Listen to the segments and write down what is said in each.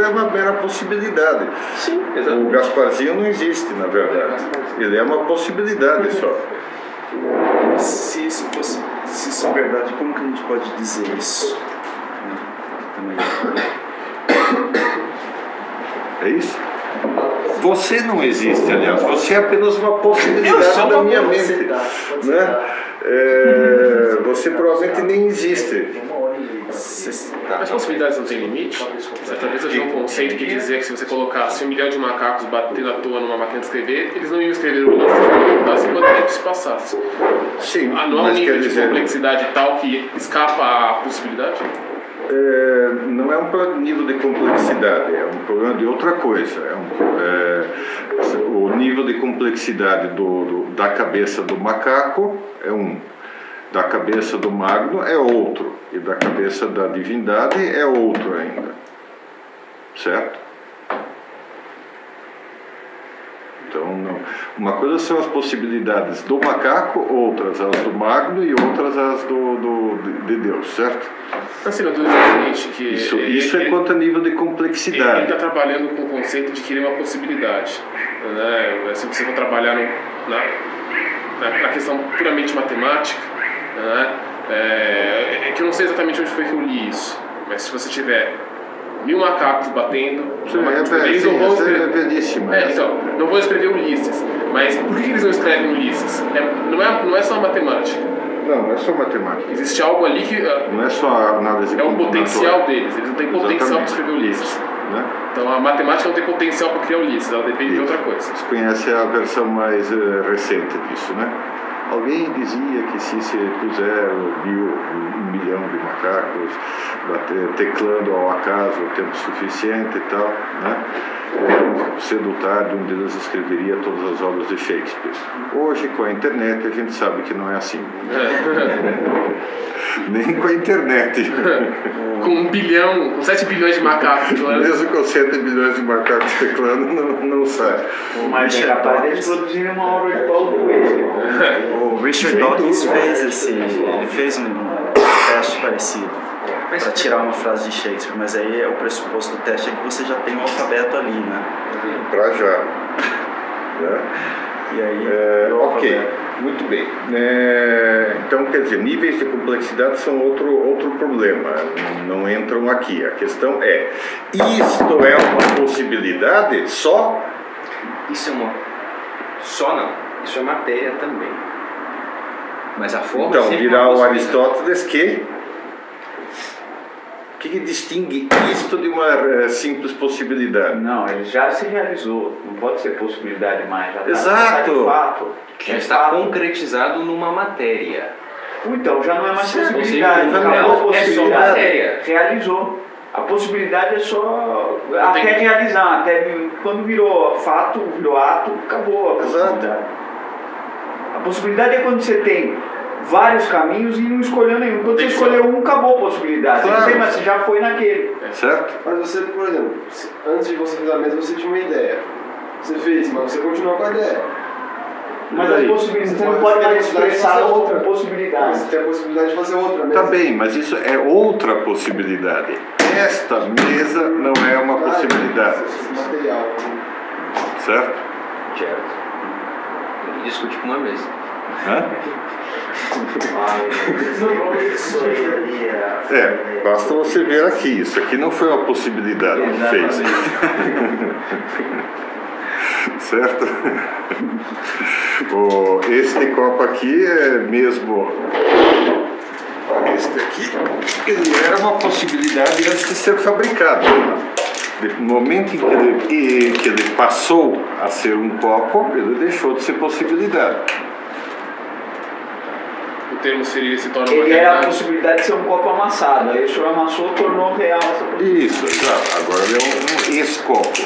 é uma mera possibilidade. Sim, exatamente. O Gasparzinho não existe, na verdade. Ele é uma possibilidade só. Se isso é verdade, como que a gente pode dizer isso? É isso? Você não existe, aliás. Você é apenas uma possibilidade da minha mente. Né? Você provavelmente nem existe. As possibilidades não têm limite? Certa vez eu tinha um conceito que dizia que se você colocasse 1 milhão de macacos batendo à toa numa máquina de escrever, eles não iam escrever o livro enquanto o tempo se passasse. Sim, Não há um nível de complexidade tal que escapa à possibilidade? Não é um nível de complexidade, é um problema de outra coisa. O nível de complexidade da cabeça do macaco é um, da cabeça do magno é outro, e da cabeça da divindade é outro ainda. Certo? Então, uma coisa são as possibilidades do macaco, outras as do magno e outras as de Deus, certo? Assim, na dúvida é o seguinte, que isso é quanto a nível de complexidade. Ele está trabalhando com o conceito de que ele é uma possibilidade. Né? Se você for trabalhar na questão puramente matemática, né? É que eu não sei exatamente onde foi que eu li isso, mas se você tiver 1000 macacos batendo, eles não vão escrever. Então, não vão escrever Ulisses. Mas por que eles não escrevem Ulisses? Não é só matemática. Não é só matemática. Existe algo ali que. Não é só análise. É o potencial deles. Eles não têm potencial para escrever Ulisses. Né? Então a matemática não tem potencial para criar Ulisses, ela depende de outra coisa. Você conhece a versão mais recente disso, né? Alguém dizia que se puser 1 milhão de macacos teclando ao acaso o tempo suficiente e tal, né? Cedo ou tarde um deles escreveria todas as obras de Shakespeare. Hoje, com a internet, a gente sabe que não é assim. Nem com a internet. Com 1 bilhão, com 7 bilhões de macacos. Mesmo com 7 bilhões de macacos teclando, não sai. Mas é capaz deles produzirem uma obra de Paulo Coelho. O Richard Dawkins fez um teste parecido para tirar uma frase de Shakespeare, mas aí o pressuposto do teste é que você já tem um alfabeto ali, né? Pra já. Né? E aí, ok, muito bem. Então, quer dizer, níveis de complexidade são outro problema, não entram aqui. A questão é, isto é uma possibilidade só? Isso é uma... Só não. Isso é matéria também. Mas a forma... Então, dirá o Aristóteles que... O que distingue isto de uma simples possibilidade? Não, ele já se realizou, não pode ser possibilidade mais. Já exato! De fato, já está concretizado numa matéria. Então, já não é mais possibilidade, acabou a possibilidade. Realizou. A possibilidade é só até realizar, até quando virou fato, virou ato, acabou a possibilidade. Exato. A possibilidade é quando você tem vários caminhos e não escolheu nenhum. Quando você escolheu um, acabou a possibilidade. Claro. Você não tem, mas você já foi naquele. Certo? Mas você, por exemplo, antes de você fazer a mesa, você tinha uma ideia. Você fez, mas você continuou com a ideia. Mas as possibilidades, você não pode mais expressar outra possibilidade. Você tem a possibilidade de fazer outra mesa. Tá bem, mas isso é outra possibilidade. Esta mesa não é uma possibilidade. Material. Certo? Certo. Discute com uma mesa. Hã? Basta você ver aqui. Isso aqui não foi uma possibilidade que fez. Certo? Este copo aqui é mesmo. Este aqui, ele era uma possibilidade antes de ser fabricado. No momento em que ele passou a ser um copo, ele deixou de ser possibilidade. O termo seria se torna ele era a possibilidade de ser um copo amassado. Aí o senhor amassou, tornou real essa possibilidade. Isso, exato. Agora ele é um ex-copo.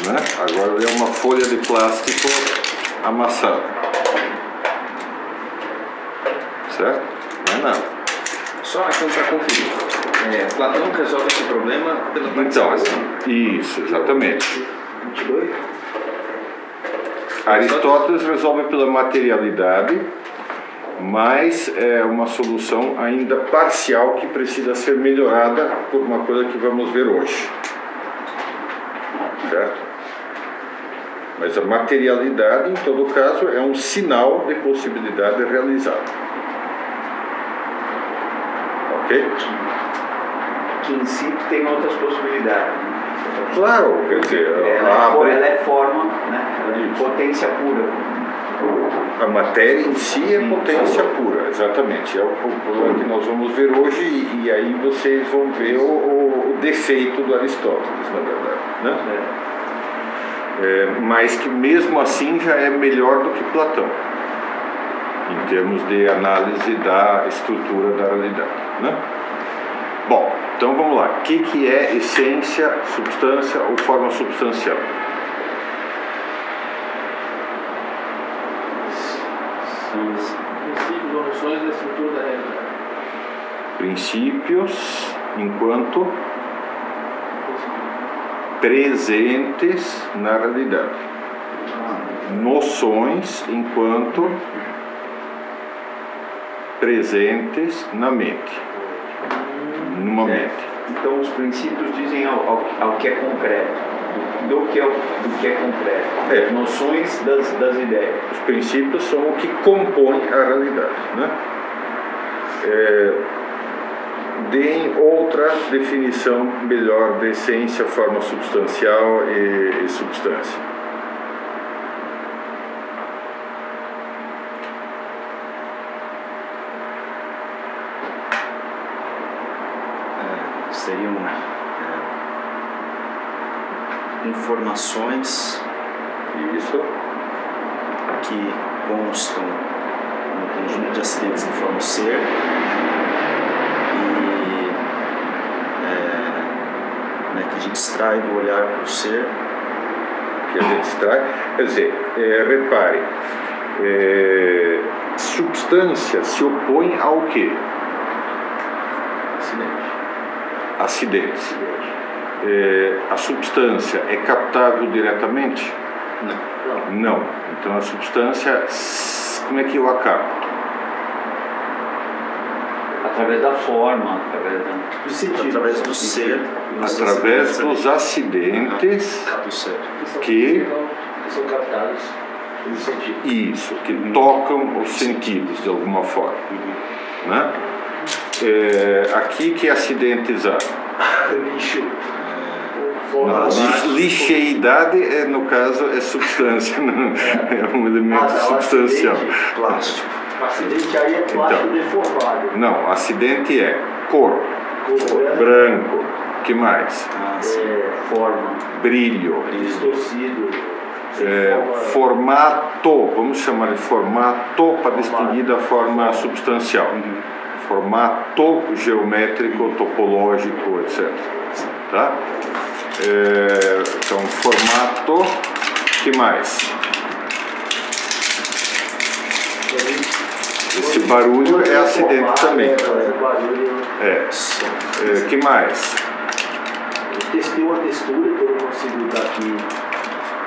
Né? Agora ele é uma folha de plástico amassada. Certo? Não é nada. Só então para conferir. Platão resolve esse problema pela participação. Então, isso, exatamente. 22. Aristóteles resolve pela materialidade, mas é uma solução ainda parcial que precisa ser melhorada por uma coisa que vamos ver hoje. certo? Mas a materialidade, em todo caso, é um sinal de possibilidade realizada. Ok? Que em si tem outras possibilidades. Claro, quer dizer, ela é forma, né? Ela é potência pura. a matéria em si é potência pura, exatamente. É o que nós vamos ver hoje e aí vocês vão ver o defeito do Aristóteles, na verdade, né? Mas que mesmo assim já é melhor do que Platão, em termos de análise da estrutura da realidade, né? Bom, então vamos lá. O que é essência, substância ou forma substancial? São os princípios ou noções da estrutura da realidade. Princípios enquanto presentes na realidade. Noções enquanto presentes na mente. Numa mente. Então os princípios dizem ao que é concreto, do que é concreto, noções das ideias. Os princípios são o que compõe a realidade, né? Deem outra definição melhor de essência, forma substancial e substância. Seriam informações Isso. que constam no conjunto de acidentes que formam o ser e que a gente extrai do olhar para o ser. Que a gente extrai. Quer dizer, repare, substância se opõe ao quê? Acidentes. A substância é captável diretamente? Não. Então a substância, como é que eu a capto? Através da forma, Através do ser. Através dos acidentes Do ser. que são captados pelos sentidos. Isso, que tocam os sentidos de alguma forma, né? Aqui que acidentes há? Lixo. Lixeidade no caso é substância, não é um elemento substancial. Plástico. O acidente aí é plástico deformado. Não, acidente é cor, branco, que mais? forma, Brilho, Distorcido. formato, vamos chamar de formato para distinguir da forma substancial. Formato geométrico, topológico, etc. Tá? Então, formato, que mais? Esse barulho é acidente também. Que mais? Tem uma textura que eu não consigo dar aqui.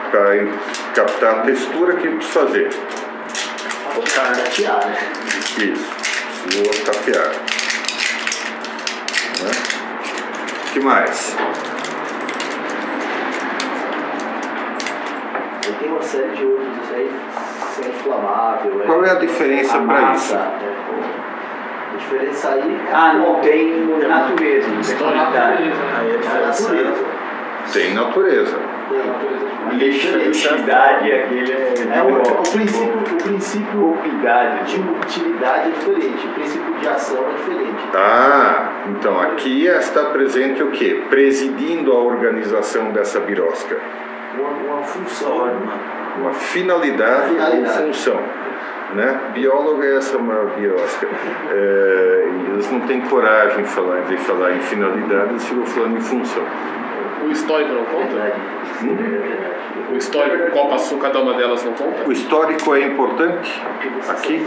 Para captar a textura, o que eu preciso fazer? Tapear, né? Isso. Vou tapear. Né? Que mais? Tem uma série de outros, isso aí é inflamável. Qual é a diferença para isso? A diferença aí é não tem natureza, não tem qualidade. Aí a diferença Tem natureza. Identidade, aquele o princípio utilidade. de utilidade é diferente, o princípio de ação é diferente. Então aqui está presente o quê? Presidindo a organização dessa birosca. Uma função. Uma finalidade ou função. Né? Biólogo é essa maior birosca. Eles não têm coragem de falar em finalidade, eles ficam falando em função. O histórico não conta? O histórico, qual passou cada uma delas não conta? O histórico é importante aqui.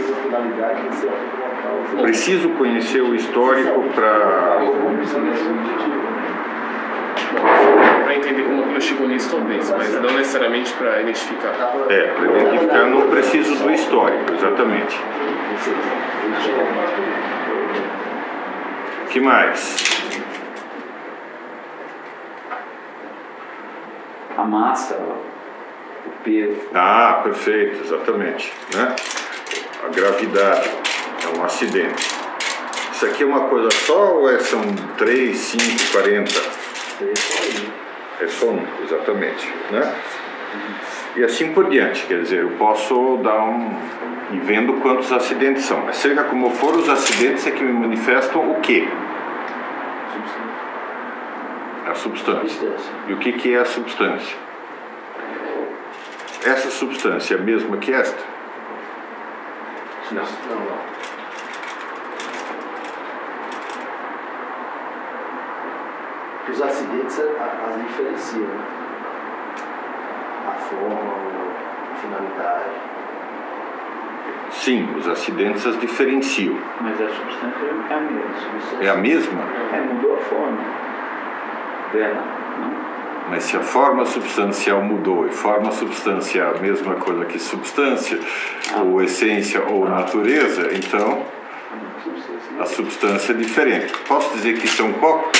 Preciso conhecer o histórico para entender como aquilo chegou nisso, talvez, mas não necessariamente para identificar. Para identificar não preciso do histórico, exatamente. Que mais? a massa, o peso. Ah, perfeito, exatamente. Né? A gravidade é um acidente. Isso aqui é uma coisa só ou são 3, 5, 40? É só um, exatamente. Né? E assim por diante, quer dizer, eu posso dar e vendo quantos acidentes são. Mas seja como for, os acidentes é que me manifestam o quê? A substância. E o que é a substância? Essa substância é a mesma que esta? Não. Os acidentes as diferenciam, né? A forma, a finalidade. Sim, os acidentes as diferenciam. Mas a substância é a mesma. É a mesma? Mudou a forma dela, não? Mas se a forma substancial mudou e forma substancial é a mesma coisa que substância, ou essência, ou natureza, então a substância é diferente. Posso dizer que isso é um copo?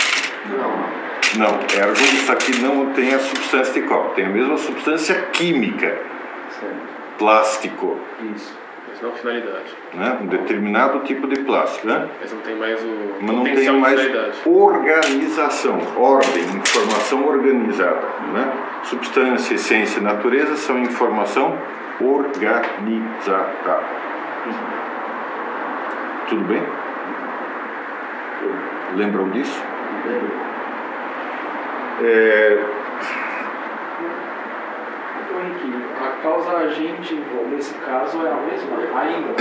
Não, ergo isso aqui não tem a substância de copo, tem a mesma substância química, plástico. Isso. Mas não finalidade. Né? Um determinado tipo de plástico, né? Mas não tem mais o Mas não tem potencial de mais finalidade. organização, ordem, informação organizada, né? Substância, essência e natureza são informação organizada. Tudo bem? Lembram disso? A causa agente, nesse caso, é a mesma ainda.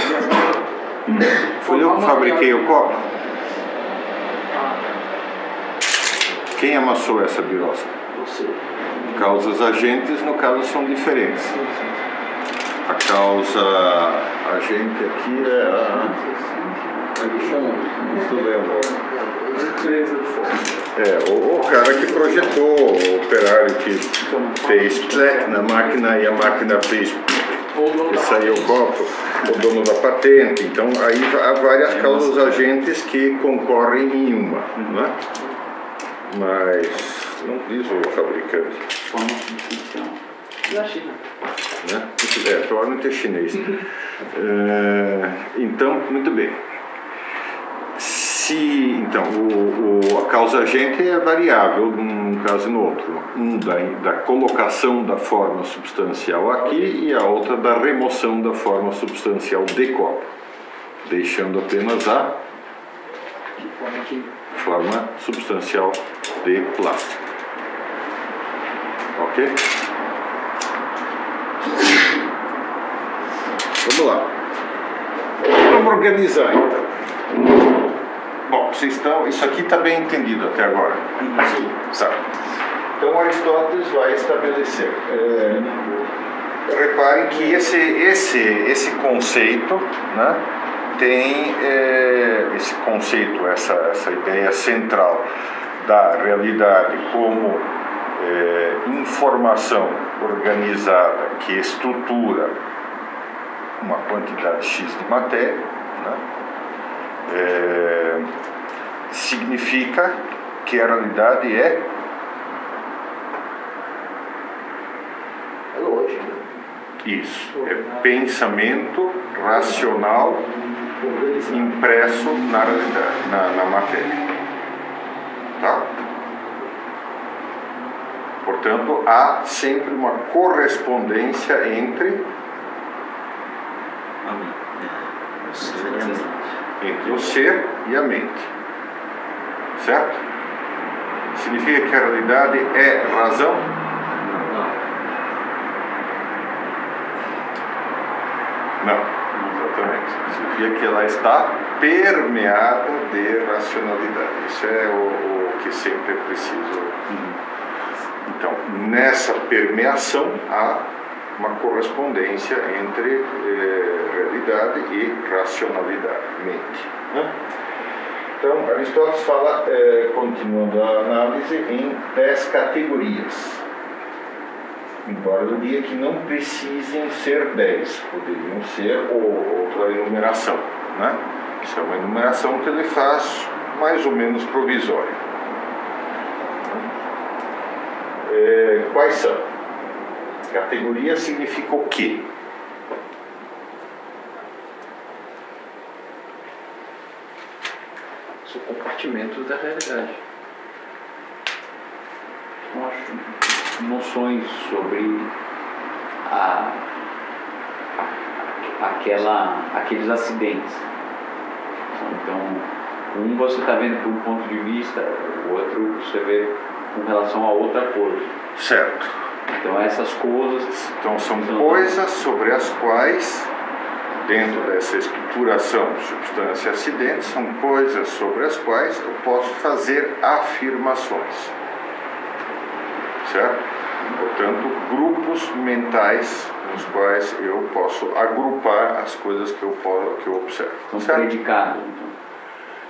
Foi eu que fabriquei o copo? Quem amassou essa birosca? Você. Causas agentes, no caso, são diferentes. A causa agente aqui é a... Não se lembra. O cara que projetou, o operário que fez plec na máquina e a máquina fez e saiu o copo, o dono da patente. Então aí há várias causas agentes que concorrem em uma, não é? Mas não diz o fabricante. Forma substancial. Da China. Né? Provavelmente é chinês. Então, muito bem. Então, a causa agente é variável num caso e no outro. Da colocação da forma substancial aqui e a outra da remoção da forma substancial de copo, deixando apenas a forma substancial de plástico. Ok? Vamos lá. Vamos organizar então. Bom, isso aqui está bem entendido até agora. Sim. Sabe? Então Aristóteles vai estabelecer. Reparem que esse conceito, né, tem esse conceito, essa ideia central da realidade como informação organizada que estrutura uma quantidade X de matéria, né? Significa que a realidade é lógica. Isso, é pensamento racional impresso na realidade, na matéria. Tá? Portanto, há sempre uma correspondência entre o ser e a mente. Certo? Significa que a realidade é razão? Não, exatamente. Significa que ela está permeada de racionalidade. Isso é o que sempre é preciso. Então, nessa permeação há uma correspondência entre realidade e racionalidade, mente. Né? Então, Aristóteles fala, continuando a análise, em 10 categorias. Embora eu diga que não precisem ser 10, poderiam ser outra enumeração. Né? Isso é uma enumeração que ele faz mais ou menos provisória. Quais são? Categoria significa o quê? São compartimentos da realidade. Eu acho noções sobre aqueles acidentes. Então, um você está vendo por um ponto de vista, o outro você vê com relação a outra coisa. Certo. Então essas coisas... Então são coisas sobre as quais, dentro dessa estruturação substância e acidente, são coisas sobre as quais eu posso fazer afirmações. Certo? Portanto, grupos mentais nos quais eu posso agrupar as coisas que eu observo. São certo? predicados, então.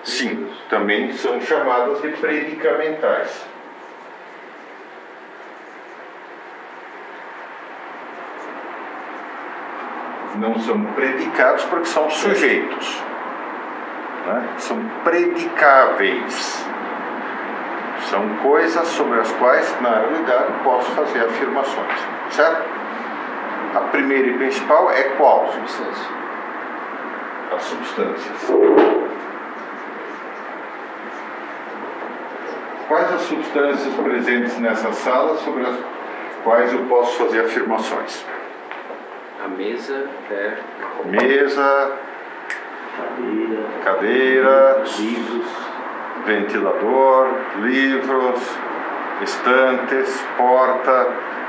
Sim, também são chamadas de predicamentais. Não são predicados porque são sujeitos, né? São predicáveis. São coisas sobre as quais, na realidade, posso fazer afirmações, certo? A primeira e principal é qual? Substância. As substâncias. Quais as substâncias presentes nessa sala sobre as quais eu posso fazer afirmações? A mesa é... Mesa, cadeiras, ventilador, livros, estantes, porta,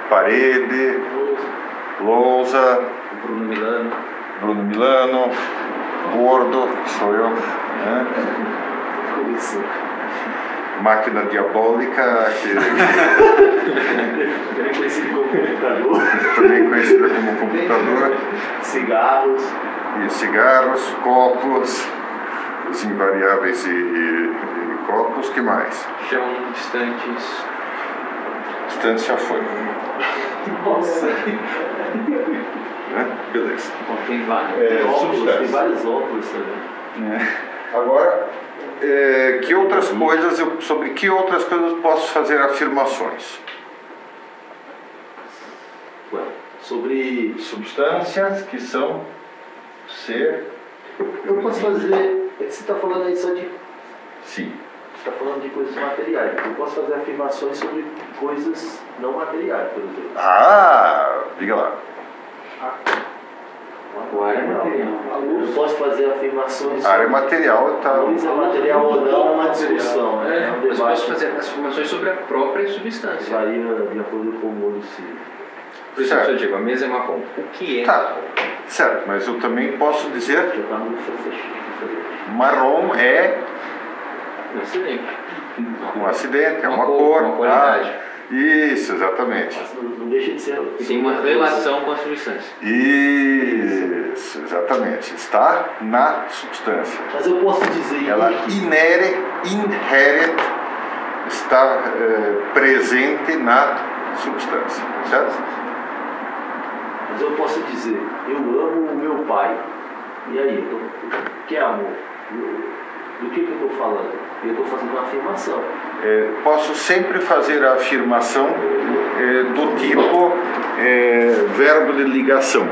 parede, lousa, Bruno Milano, gordo, que sou eu, né? Máquina diabólica, também conhecida como computador, cigarros, copos, os invariáveis e copos, que mais? Chão, estantes. Estantes já foi. Nossa. Né? Beleza. Tem vários, Tem vários óculos também. Agora, sobre que outras coisas eu posso fazer afirmações? Sobre Substâncias que são ser... eu posso fazer. É que você está falando aí só de. Sim. Você está falando de coisas materiais. Eu posso fazer afirmações sobre coisas não materiais, por exemplo. Diga lá. O ar é material. Eu posso fazer afirmações A área sobre material está... coisa material ou não, é uma discussão. É um Mas debate posso fazer afirmações sobre a própria que substância. varia de acordo com o modo se. Por exemplo, Certo. se eu digo, a mesa é marrom. O que é Tá, marrom? certo, mas eu também posso dizer Já está muito diferente. marrom é Um acidente. um acidente, é uma cor, cor. uma qualidade. Isso, exatamente. Mas não deixa de ser. Tem uma relação com a substância. Isso, exatamente. Está na substância. Mas eu posso dizer. Ela inherent, está presente na substância, certo? Mas eu posso dizer, eu amo o meu pai. E aí, que é amor? Do que eu estou falando? Eu estou fazendo uma afirmação. Posso sempre fazer a afirmação do tipo verbo de ligação.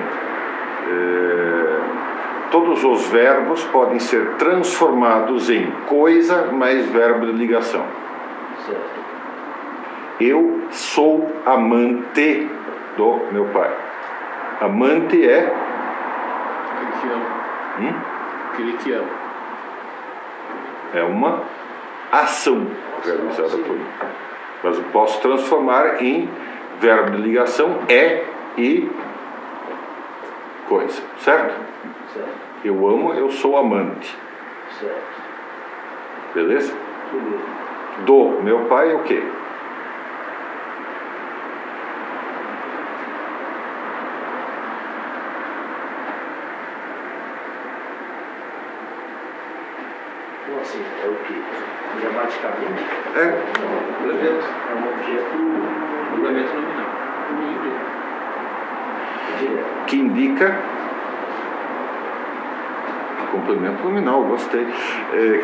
Todos os verbos podem ser transformados em coisa mais verbo de ligação. Certo. Eu sou amante do meu pai. Amante é... Aquele que ama. Aquele que ama. É uma ação realizada por mim. Mas eu posso transformar em verbo de ligação e coisa, certo? Certo. Eu amo, eu sou amante. Certo. Beleza? Beleza. Do meu pai é o quê? Então assim, é o que? Gramaticamente? Complemento. É um objeto Complemento nominal. direto. Que indica... Complemento nominal, gostei.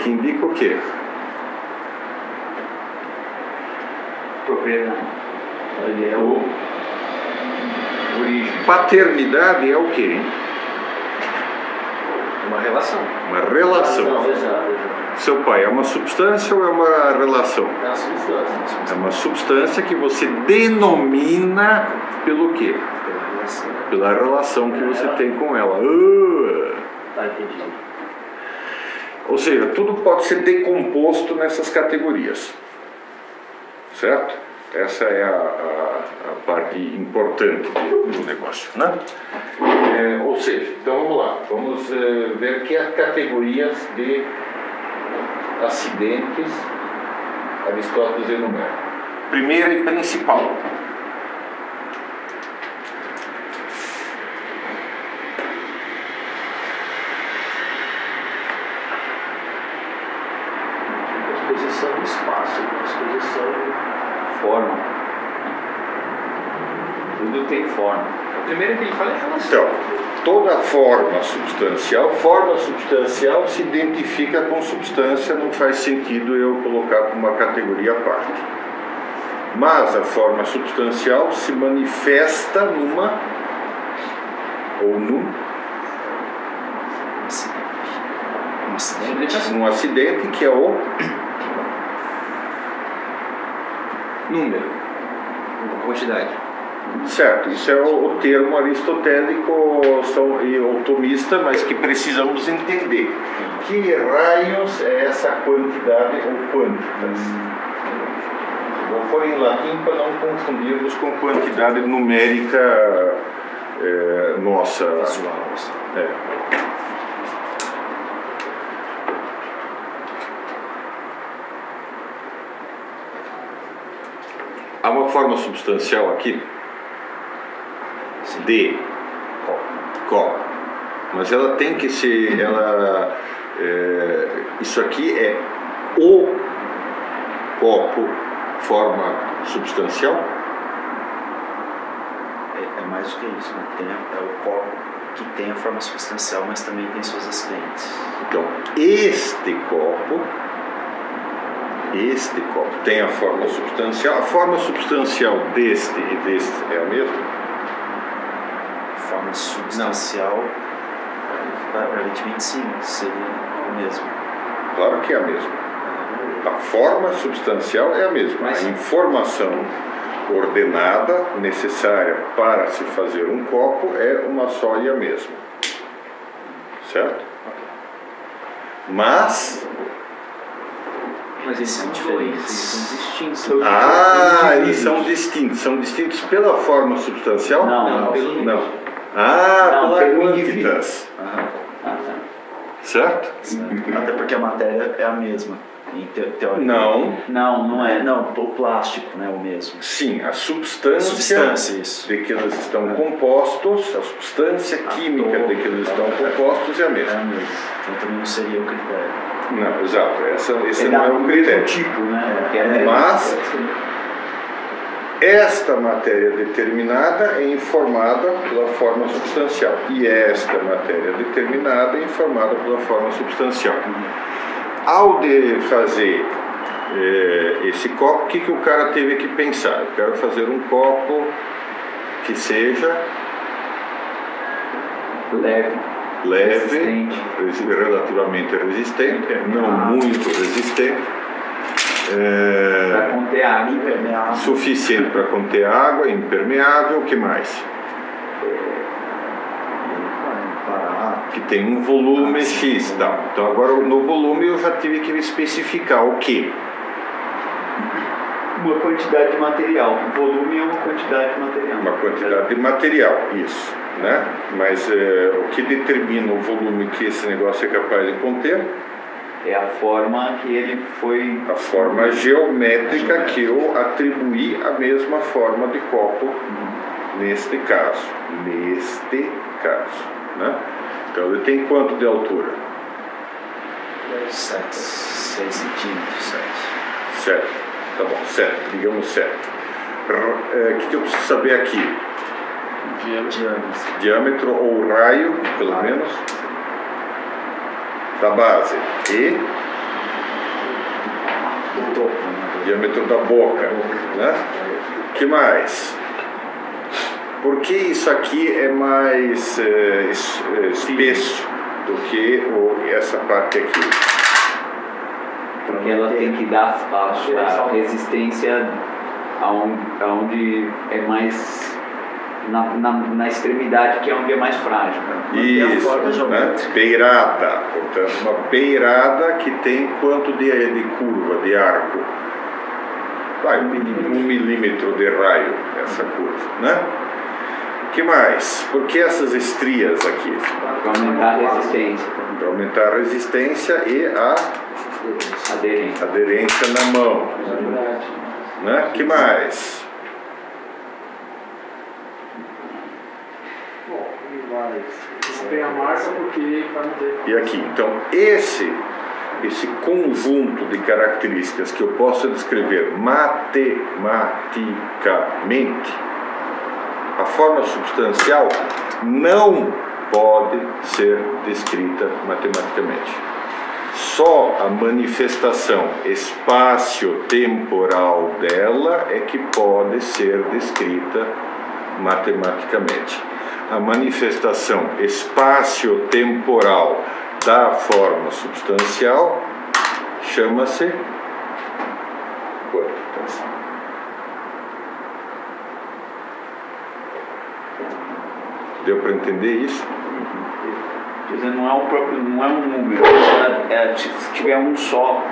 Que indica o quê? Propriedade. Ele é o origem. Paternidade é o quê, hein? Uma relação. Uma relação. Não, exato. Seu pai é uma substância ou é uma relação? É a substância. É uma substância que você denomina pelo quê? Pela relação. Pela relação que você tem com ela. Tá, entendi. Ou seja, tudo pode ser decomposto nessas categorias. Certo? Essa é a parte importante do negócio, né? Ou seja, então vamos lá. Vamos ver que as categorias de acidentes Aristóteles enumera. Primeira e principal. As coisas são no espaço, as coisas são forma. Tudo tem forma. O primeiro que ele fala é relação. Então, toda forma substancial se identifica com substância, não faz sentido eu colocar como uma categoria à parte. Mas a forma substancial se manifesta num acidente que é o Número. Quantidade. certo, isso é o termo aristotélico e otomista, mas que precisamos entender. Que raios é essa quantidade ou quantitas? Vou pôr em latim para não confundirmos com quantidade numérica nossa. Visual. Há uma forma substancial aqui de copo, mas ela tem que ser, isso aqui é o copo forma substancial? É mais do que isso, né? É o copo que tem a forma substancial, mas também tem seus acidentes. Então, este copo tem a forma substancial. A forma substancial deste e deste é a mesma? Forma substancial, aparentemente sim, seria o mesmo. Claro que é a mesma. A forma substancial é a mesma. A informação ordenada necessária para se fazer um copo é uma só e a mesma. Certo? Mas eles são diferentes, eles são distintos. eles são distintos. São distintos pela forma substancial? Não, pelo número. Pela pelo quantitas. Certo? Até porque a matéria é a mesma. Não. Não é. Não, o plástico não é o mesmo. Sim, a substância isso. de que eles estão compostos, a substância química de que eles estão compostos é a mesma. Então também não seria o critério. Não, exato. Esse não é o critério. Tipo, né? Mas esta matéria determinada é informada pela forma substancial e esta matéria determinada é informada pela forma substancial. Ao de fazer esse copo, o que o cara teve que pensar? Eu quero fazer um copo que seja leve, relativamente resistente, não muito resistente, para conter água, impermeável, suficiente para conter água, impermeável. O que mais? Que tem um volume X, tá? Então agora no volume eu já tive que especificar o que? Uma quantidade de material. O volume é uma quantidade de material. Uma quantidade de material, isso, né? Mas o que determina o volume que esse negócio é capaz de conter? É a forma que ele foi... A forma geométrica que eu atribuí a mesma forma de copo neste caso. Né? Então ele tem quanto de altura? 6 centímetros. 7. Tá bom, 7. Digamos 7. O que eu preciso saber aqui? Diâmetro ou raio, pelo menos, da base. E diâmetro da boca, né? que mais? Por que isso aqui é mais espesso do que essa parte aqui? Porque ela tem que dar a resistência aonde é mais na extremidade, que é onde é mais frágil. Isso, né? Beirada, portanto, uma beirada que tem quanto de curva, de arco? Vai, 1 milímetro de raio, essa curva, né? O que mais? Por que essas estrias aqui? Para aumentar a resistência. Para aumentar a resistência e a aderência na mão. Né? O que mais? Tem a marca porque para não ter. E aqui, então, esse conjunto de características que eu posso descrever matematicamente, a forma substancial não pode ser descrita matematicamente. Só a manifestação espaço-temporal dela é que pode ser descrita matematicamente. A manifestação espaço-temporal da forma substancial chama-se quânticas. Deu para entender isso? Quer dizer, não é um número, se tiver um só.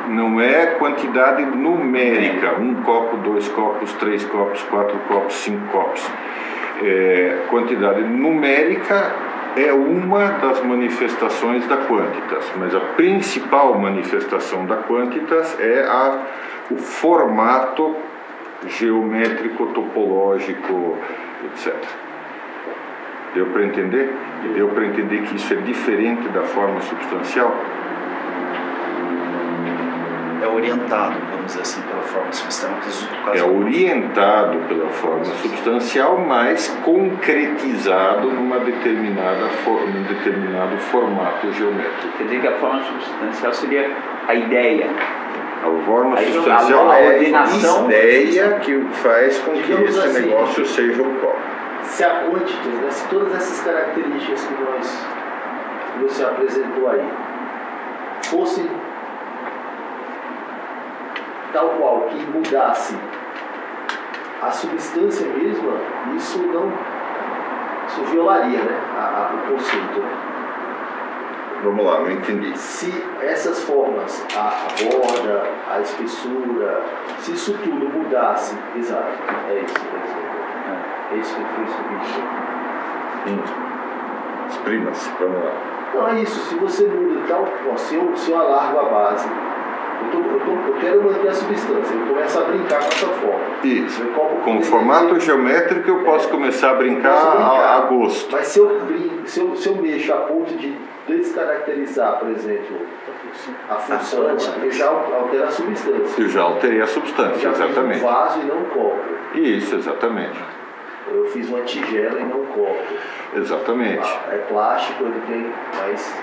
Não é quantidade numérica, 1 copo, 2 copos, 3 copos, 4 copos, 5 copos. Quantidade numérica é uma das manifestações da quantitas, mas a principal manifestação da quantitas é o formato geométrico, topológico, etc. Deu para entender? Deu para entender que isso é diferente da forma substancial? É orientado, vamos dizer assim, pela forma substancial. É orientado pela forma substancial, mas concretizado num determinado formato geométrico. Quer dizer que a forma substancial seria a ideia. A forma substancial é a ideia que faz com que esse negócio seja um copo. Se a quantitas, né, se todas essas características que você apresentou aí fossem tal qual que mudasse a substância mesma, isso violaria, né, o conceito. Né? Vamos lá, não entendi. Se essas formas, a borda, a espessura, se isso tudo mudasse, exato, é isso que foi isso. Exprima-se, vamos lá. Não, é isso, se você muda tal, se eu alargo a base, eu quero manter a substância, eu começo a brincar com essa forma. Isso, com o formato geométrico eu posso começar a brincar a gosto. Mas se eu mexo a ponto de descaracterizar, por exemplo, a função, eu já altero a substância. Eu já alterei a substância, exatamente. Eu fiz um vaso e não um copo. Isso, exatamente. Eu fiz uma tigela e não um copo. Exatamente. É plástico, ele tem mais...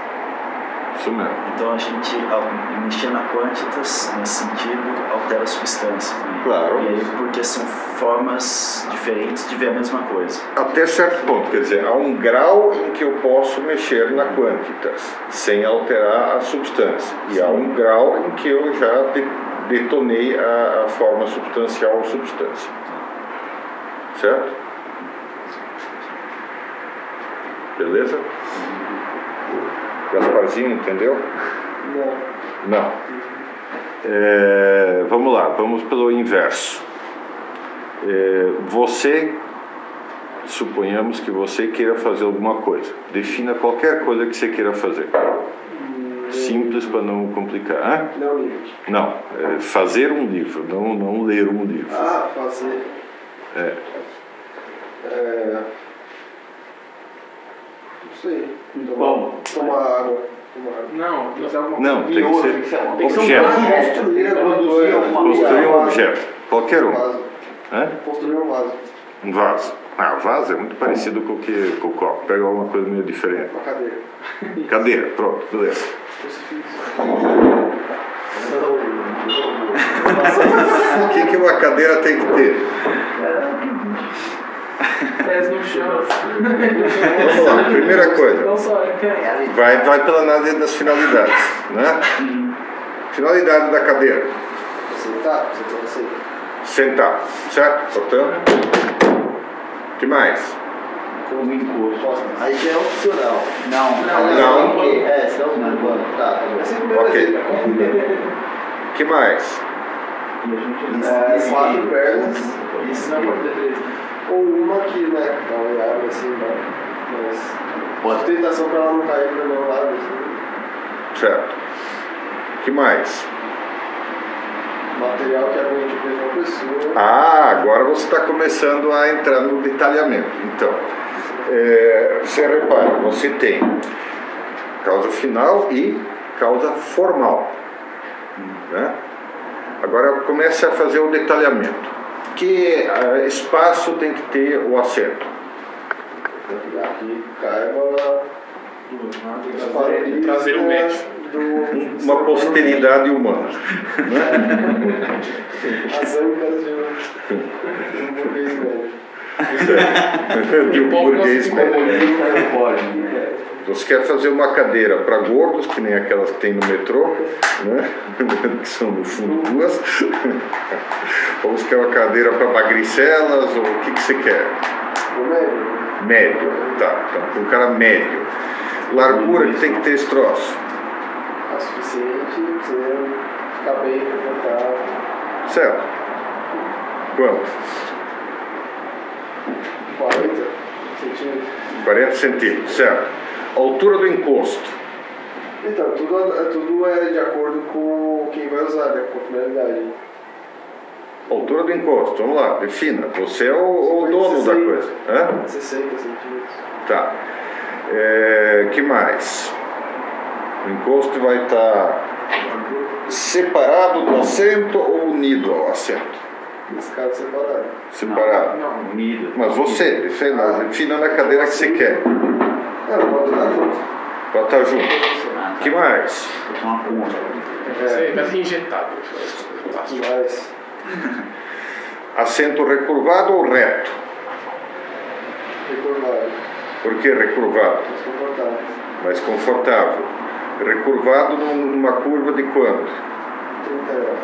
Isso mesmo. Então a gente, ao mexer na quantitas, nesse sentido, altera a substância. Né? Claro. E aí, porque são formas diferentes de ver a mesma coisa. Até certo ponto, quer dizer, há um grau em que eu posso mexer na quantitas, sem alterar a substância. E há um grau em que eu já detonei a forma substancial ou substância. Certo? Beleza? Gasparzinho, entendeu? Não. Vamos lá, vamos pelo inverso. Suponhamos que você queira fazer alguma coisa. Defina qualquer coisa que você queira fazer. Simples para não complicar. Não livro. Não, fazer um livro, não ler um livro. Ah, fazer. Não sei. Tomar água. Não, Não, tem que ser objeto. Construir um objeto. Qualquer um. Construir um vaso. Um vaso. Vaso é muito parecido com o copo. Pega alguma coisa meio diferente. Uma cadeira. Cadeira, pronto, beleza. O que uma cadeira tem que ter? Pés no chão. Vamos lá, primeira coisa. Vai pela análise das finalidades, né? Finalidade da cadeira. Sentar, certo? Portanto, o que mais? Como encosto. Aí já é opcional. Não. Senão não pode. Tá bom. Ok. O que mais? Quatro pernas. Isso não pode ter três. Ou uma aqui, né? Apoiada assim, né? Mas tentação para ela não cair para meu lado. Assim. Certo. O que mais? Material que aguente o peso de uma pessoa. Agora você está começando a entrar no detalhamento. Então, você repara, você tem causa final e causa formal, né? Agora comece a fazer o detalhamento. Que espaço tem que ter o assento? Aqui caiba traseiro médio. Uma posteridade humana, né? As âncoras de um burguês médio. De um burguês médio. Você quer fazer uma cadeira para gordos, que nem aquelas que tem no metrô, né? Que são no fundo duas. Ou você quer uma cadeira para magricelas, ou o que você quer? Médio. Médio, tá. Então, um cara médio. Largura que tem que ter esse troço. É suficiente para você ficar bem confortável. Certo. Quanto? 40 centímetros. 40 centímetros, certo. Altura do encosto. Então, tudo é de acordo com quem vai usar, né? Com a finalidade. Altura do encosto, vamos lá, defina. Você é o dono 60, da coisa. Hã? 60 centímetros. Tá. Que mais? O encosto vai estar separado do assento ou unido ao assento? Nesse caso, separado. Separado. Não, unido. Mas você, defina na cadeira que você quer. Não, pode estar junto. Pode estar junto. Que mais? Uma ponta. Vai ser injetado. Mas Assento recurvado ou reto? recurvado. Por que recurvado? Desconfortável. Mais confortável. Recurvado numa curva de quanto? 30 graus.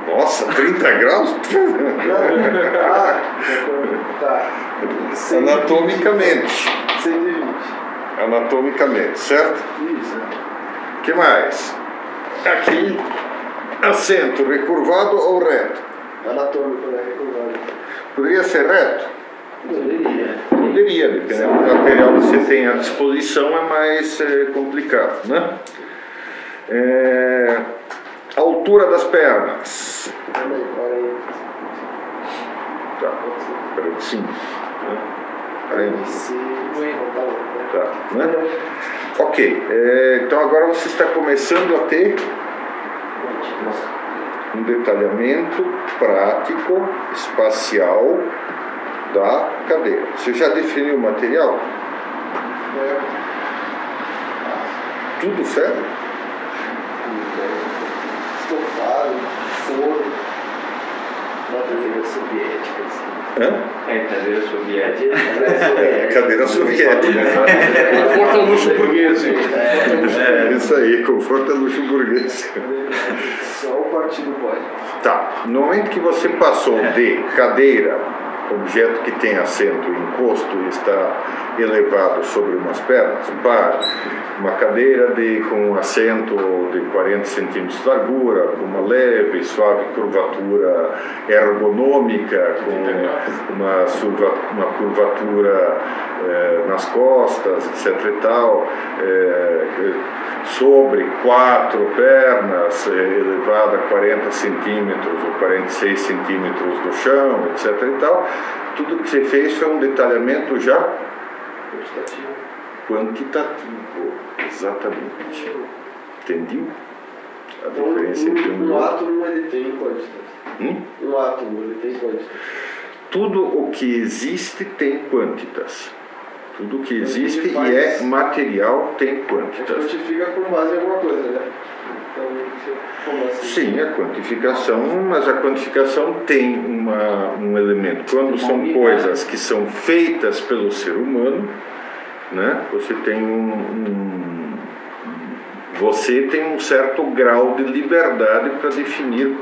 Nossa, 30 graus? Tá. Anatomicamente. 120. Anatomicamente, certo? Isso. O que mais? Aqui, assento recurvado ou reto? Anatômico, né? Recurvado. Poderia ser reto? Poderia. Poderia, dependendo do material que você tem à disposição, é mais complicado, né? A altura das pernas. Também, 40. Tá, 45. Né? 46. Tá, né? Ok, então agora você está começando a ter um detalhamento prático, espacial da cadeira. Você já definiu o material? Tudo certo? Estofado, couro. Cadeira soviética. Cadeira soviética. Cadeira soviética. Conforto ao luxo burguês, gente. Isso aí, conforto é luxo burguês. Só o partido pode. Tá, no momento que você passou de cadeira, objeto que tem assento e encosto e está elevado sobre umas pernas, para uma cadeira com um assento de 40 centímetros de largura, com uma leve e suave curvatura ergonômica, com uma curvatura nas costas, etc. e tal, sobre 4 pernas, elevada a 40 centímetros ou 46 centímetros do chão, etc. e tal. Tudo que você fez foi um detalhamento já quantitativo, exatamente. Entendeu? A diferença entre um átomo ele tem quantitas. Um átomo ele tem quantitas. Tudo o que existe tem quantitas. Tudo que existe e é material tem A gente quantitas. quantifica com base em alguma coisa, né? Então, como assim? Sim, a quantificação, mas a quantificação tem um elemento. Quando são coisas que são feitas pelo ser humano, né, você tem um certo grau de liberdade para definir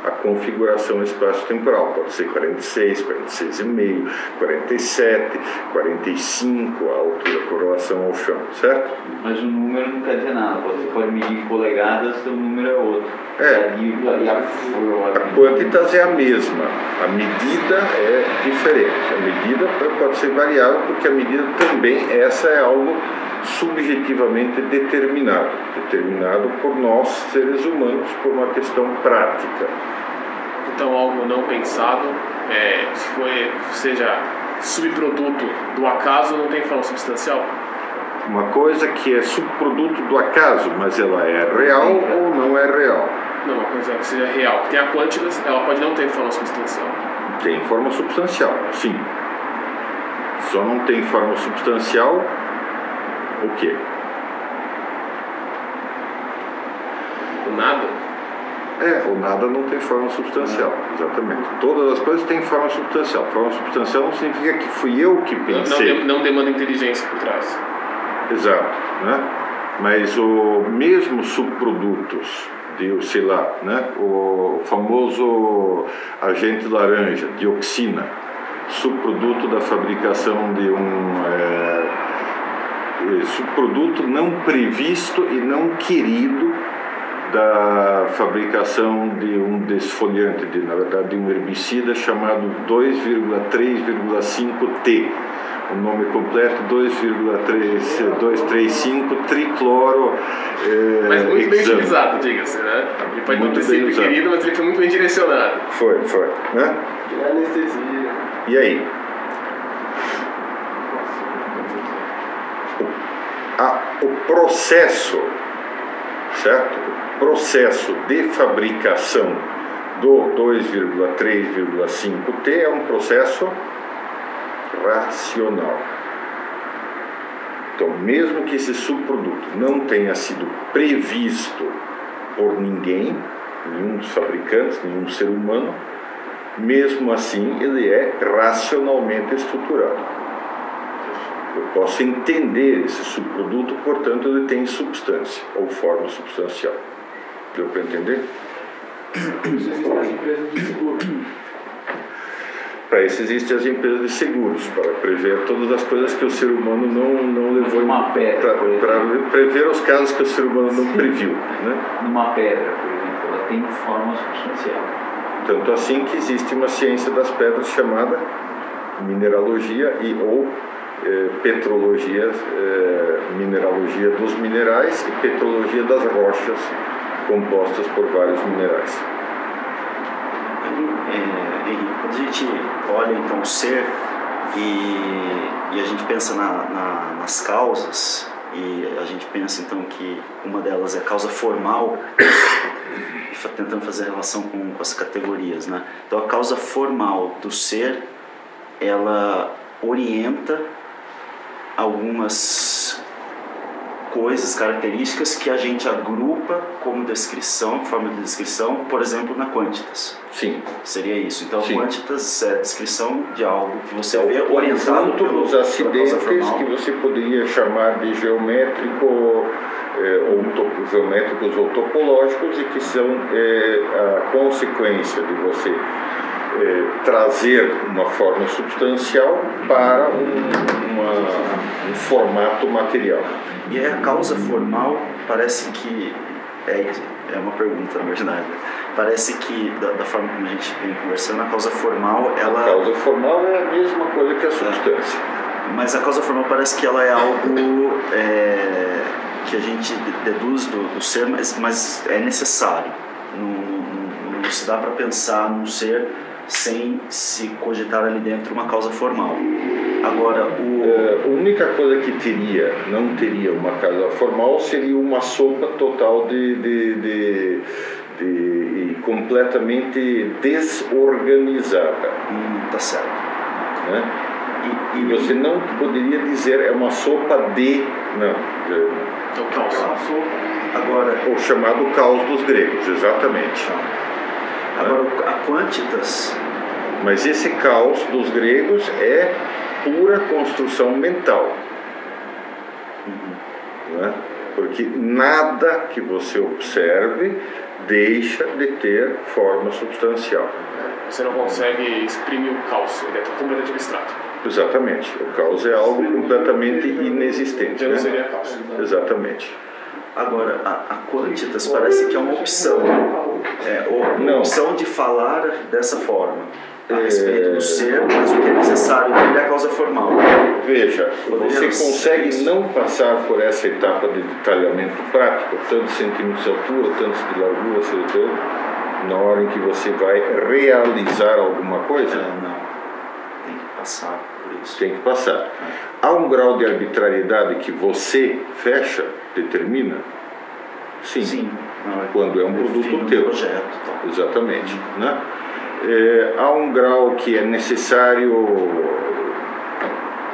a configuração espaço-temporal. Pode ser 46, 46,5, 47, 45, a altura, a coroação ao chão, certo? Mas o número não quer dizer nada. Você pode medir em polegadas, o número é outro. A quantitas é a mesma, a medida é diferente. A medida pode ser variável, porque a medida também, essa é algo subjetivamente determinado por nós, seres humanos, por uma questão prática. Então, algo não pensado, seja subproduto do acaso, não tem forma substancial? Uma coisa que é subproduto do acaso, mas ela é real ou não é real? Não, uma coisa que seja real. Tem a quantitas, ela pode não ter forma substancial. Tem forma substancial, sim. Só não tem forma substancial o quê? O nada? O nada não tem forma substancial, exatamente. Todas as coisas têm forma substancial. Forma substancial não significa que fui eu que pensei. Não demanda inteligência por trás. Exato, né? Mas o mesmo subprodutos de, sei lá, né? O famoso agente laranja, dioxina, subproduto da fabricação de subproduto não previsto e não querido da fabricação de um desfoliante, na verdade de um herbicida chamado 2,3,5-T. O nome completo 2,235 tricloro. Mas muito bem utilizado, diga-se, né? Ele pode não ter sido querido, mas ele foi muito bem direcionado. Foi, né? Anestesia. E aí? O processo, certo? O processo de fabricação do 2,3,5-T é um processo racional. Então, mesmo que esse subproduto não tenha sido previsto por ninguém, nenhum dos fabricantes, nenhum ser humano, mesmo assim ele é racionalmente estruturado. Eu posso entender esse subproduto, portanto ele tem substância ou forma substancial. Deu para entender? Existem as empresas de seguro. Para isso existem as empresas de seguros, para prever todas as coisas que o ser humano não levou Uma pedra, para prever os casos que o ser humano não previu, né? Numa pedra, por exemplo, ela tem forma substancial. Tanto assim que existe uma ciência das pedras chamada mineralogia ou petrologia, mineralogia dos minerais e petrologia das rochas compostas por vários minerais. Henrique, quando a gente olha então o ser e a gente pensa nas causas, e a gente pensa então que uma delas é a causa formal, e tentando fazer relação com as categorias, né? Então a causa formal do ser, ela orienta algumas coisas, características que a gente agrupa como descrição, forma de descrição, por exemplo, na quantitas. Sim. Seria isso. Então, Sim. Quantitas é a descrição de algo que você vê O orientado dos acidentes que você poderia chamar de geométricos ou topológicos, e que são a consequência de você trazer uma forma substancial para um formato material. E a causa formal parece que é uma pergunta, na verdade. Parece que, da forma como a gente vem conversando, a causa formal, ela... A causa formal é a mesma coisa que a substância. Mas a causa formal parece que ela é algo que a gente deduz do ser, mas é necessário. Não se dá para pensar num ser sem se cogitar ali dentro uma causa formal. Agora, a única coisa que não teria uma causa formal seria uma sopa total de completamente desorganizada. Tá certo. Né? E você não poderia dizer é uma sopa de... Não. Então, caos. Agora, O chamado caos dos gregos, exatamente. agora a quantitas, Mas esse caos dos gregos é pura construção mental. Né? Porque nada que você observe deixa de ter forma substancial. Você não consegue exprimir o caos, ele é completamente abstrato. Exatamente. O caos é algo completamente inexistente. Já não Né? seria caos. Exatamente. agora a quantitas parece que é uma opção. Não. Opção de falar dessa forma. A respeito do ser, mas o que é necessário é a causa formal. Veja, você Podemos- consegue não passar por essa etapa de detalhamento prático, tantos centímetros de altura, tantos de largura, etc., na hora em que você vai realizar alguma coisa? Não. Tem que passar por isso. Tem que passar. Há um grau de arbitrariedade que você fecha, determina? Sim. Não, Quando é um produto define um teu. projeto, tal. Exatamente. Né? Há um grau que é necessário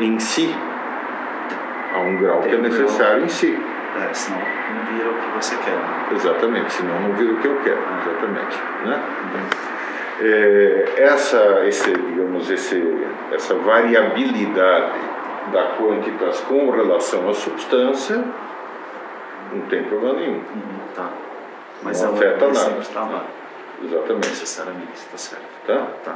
em si. Há um grau que é necessário em si. Senão não vira o que você quer. Né? Exatamente, senão não vira o que eu quero. Exatamente. Né? Essa variabilidade da quantitas com relação à substância não tem problema nenhum. Tá. Mas Não ela afeta nada. sempre está lá. Exatamente. Necessariamente, está certo. Tá?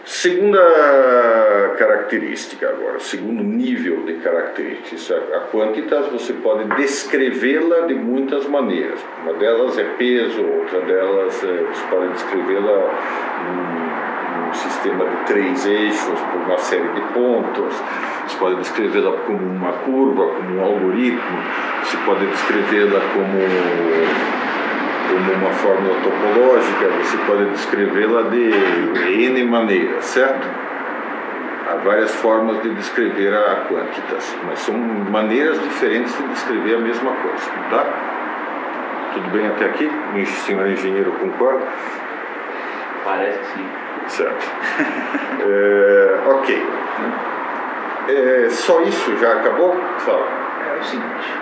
Segunda característica agora, segundo nível de características. A quantitas você pode descrevê-la de muitas maneiras. Uma delas é peso, outra delas você pode descrevê-la num sistema de 3 eixos, por uma série de pontos. Você pode descrevê-la como uma curva, como um algoritmo. Você pode descrevê-la como uma fórmula topológica, você pode descrevê-la de N maneiras, certo? Há várias formas de descrever a quantitas, mas são maneiras diferentes de descrever a mesma coisa, tá? Tudo bem até aqui? O senhor engenheiro concorda? Parece que sim. Certo. Ok. Só isso já acabou? Fala. É o seguinte,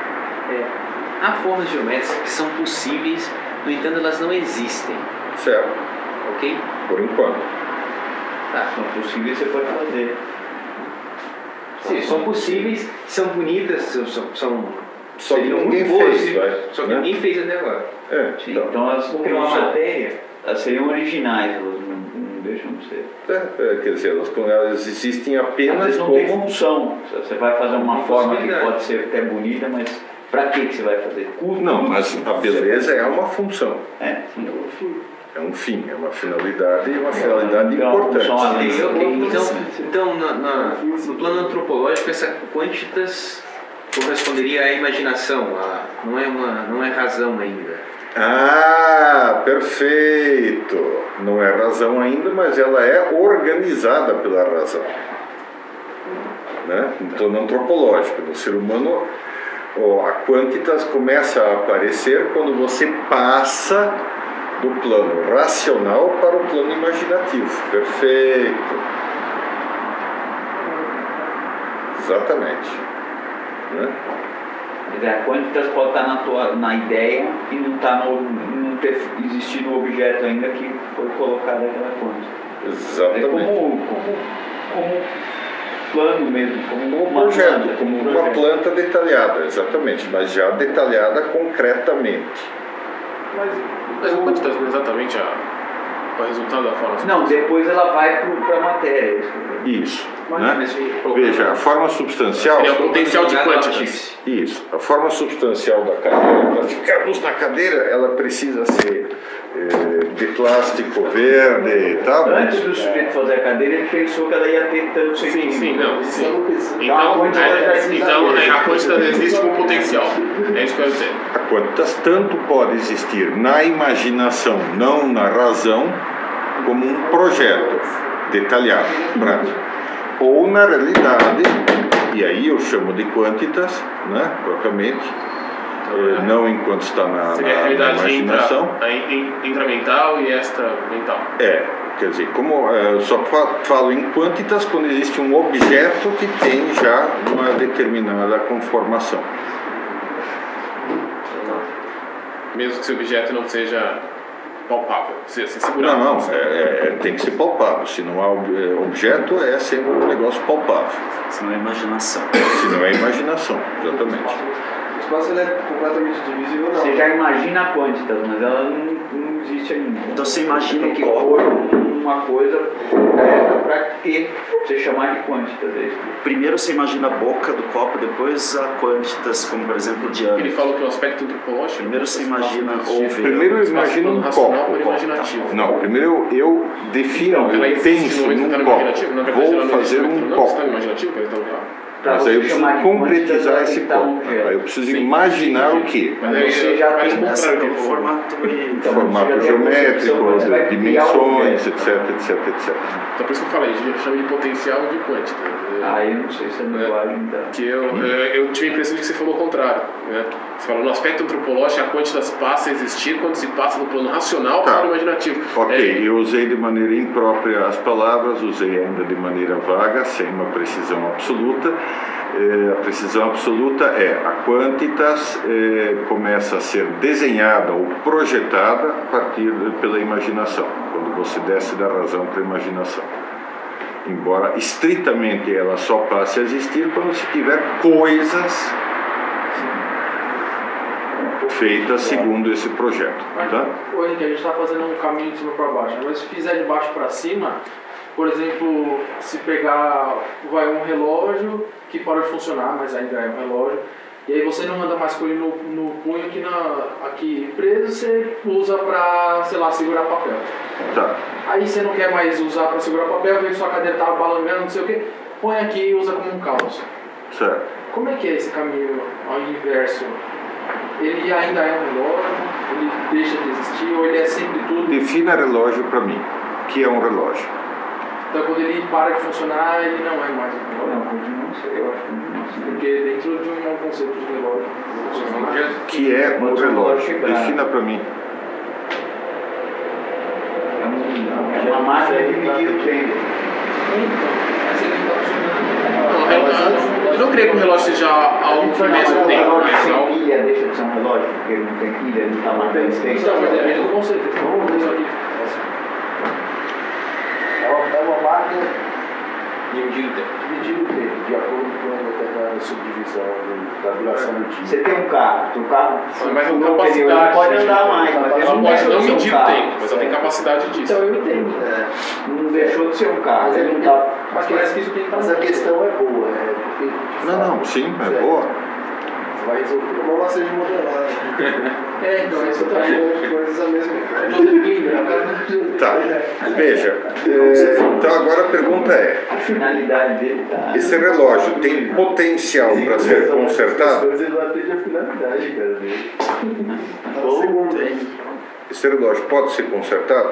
há formas geométricas que são possíveis, no entanto elas não existem, Certo. ok? Por enquanto. Tá. São possíveis, você pode fazer. Sim, são possíveis, são bonitas, são Só que seriam ninguém muito boas, fez, vai. só que né? ninguém fez até agora. Então elas Porque uma matéria, elas seriam originais, elas não deixam de ser. Quer dizer, elas existem Às apenas vezes não tem função. Você vai fazer uma Uma forma que possibilidade. pode ser até bonita, mas pra que você vai fazer? Não, mas a beleza é uma função. Sim. É um fim, é uma finalidade e uma finalidade Então, a importante. função além. então no plano antropológico essa quantitas corresponderia à imaginação, não é razão ainda. Ah, perfeito! Não é razão ainda, mas ela é organizada pela razão. Né? No plano antropológico, no ser humano, a quantitas começa a aparecer quando você passa do plano racional para o plano imaginativo. Perfeito! Exatamente. Né? Quer dizer, a quantitas pode estar na ideia e não ter existido o objeto ainda que foi colocado aquela quantidade. É Exatamente. como plano mesmo, como Um uma projeto, planta, como um uma projeto. planta detalhada, exatamente, mas já detalhada concretamente. Mas a quantidade não é exatamente o resultado da forma. Não, depois ela vai para a matéria. Isso. Mas Né? Veja, a forma substancial. Seria o potencial de quantitas. Isso. A forma substancial da cadeira, para ficarmos na cadeira, ela precisa ser de plástico verde e tal. Antes do sujeito fazer a cadeira, ele pensou que ela ia ter tanto centímetros. Sim, não. Sim. Então, a quantidade existe com potencial. É isso que eu quero dizer. A quantitas tanto pode existir na imaginação, não na razão, como um projeto detalhado, prático. Ou na realidade, e aí eu chamo de quantitas, né, propriamente, não enquanto está na Seria a realidade imaginação. intramental e extramental. Quer dizer, como eu só falo em quantitas quando existe um objeto que tem já uma determinada conformação. Mesmo que esse objeto não seja palpável, seja segurável. Não, tem que ser palpável. Se não há objeto, é sempre um negócio palpável. Se não é imaginação. Se não é imaginação, exatamente. O espaço ele é completamente divisível, não. Você já imagina a quantitas, mas ela não existe ainda. Então você imagina tem que o copo. pôr uma coisa concreta para ter, você chamar de quantitas. É isso. Primeiro você imagina a boca do copo, depois a quantitas, como por exemplo o Ele diâmetro. falou que o aspecto antropológico. Primeiro você imagina o Primeiro eu imagino um copo. Imaginativo. Não, primeiro eu defino, Ela eu existe penso no momento que num tá no copo. imaginativo, na verdade, ela Vou não existe fazer no um momento, não, copo. você tá no imaginativo, que eles estão lá. Pra Mas você aí eu preciso chamar de concretizar quantitas, esse ela tem que copo. dar um objeto. Aí eu preciso Sim, imaginar sim, o quê? Mas aí Você já faz tem o Essa é contrário. o formato e Então, Formato você já tem a geométrico, concepção, você vai criar dimensões, um etc, etc, etc. Então por isso que eu falei, a gente chama de potencial de quantita. Ah, eu não sei se é linguagem da... Que eu tive a impressão de que você falou o contrário. Né? Você falou no aspecto antropológico, a quantidade passa a existir quando se passa do plano racional Tá. para o imaginativo. Ok, eu usei de maneira imprópria as palavras, usei ainda de maneira vaga, sem uma precisão absoluta. A precisão absoluta é a quantitas começa a ser desenhada ou projetada a partir pela imaginação, quando você desce da razão para a imaginação. Embora estritamente ela só passe a existir quando se tiver coisas feitas segundo esse projeto. Tá? Ô Henrique, a gente está fazendo um caminho de cima para baixo, mas se fizer de baixo para cima, por exemplo, se pegar um relógio que parou de funcionar, mas ainda é um relógio, e aí você não anda mais com ele no punho aqui preso, você usa para, sei lá, segurar papel. Tá. Aí você não quer mais usar para segurar papel, vê que sua cadeira tá balangando, não sei o que, põe aqui e usa como um calço. Certo. Como é que é esse caminho ao inverso? Ele ainda é um relógio? Ele deixa de existir? Ou ele é sempre tudo? Defina relógio para mim. O que é um relógio? Então quando ele para de funcionar, ele não é mais um relógio? Não sei, eu acho que não sei. Porque dentro de um conceito de relógio funcionar, O que é um relógio? Defina para mim. É uma máquina de medir o tempo. então, mas ele está funcionando. Eu não creio que o relógio seja algo que mesmo Um tem, relógio mas sem algo. pilha deixa de ser um relógio, porque ele não tem pilha, ele não está marcando tempo. Então, mas depende do conceito. Então, vamos ver isso aqui. É uma máquina Dividir o tempo. dividir o tempo, de acordo com uma determinada subdivisão da duração do dia. Você tem um carro, Mas com furou o pneu, ele capacidade. não pode andar mais, mas Ela ele pode não deixou de ser um medir o carro. tempo, mas ela tem capacidade disso. Então, eu entendo. Não deixou de ser um carro, Mas ele ele não não tá... Mas parece que isso tem que estar Mas a questão é boa, porque de Não, fato, não, sim, é boa. Você vai resolver uma massa de modelagem. É, então, isso Tá também. falando de coisas a mesma coisa. Joseph Klinger, o cara Tá, veja. Então agora a pergunta é: A finalidade dele tá... esse relógio tem potencial para ser consertado? Ele não atende a finalidade, cara, dele. Tá na segunda. Esse relógio pode ser consertado?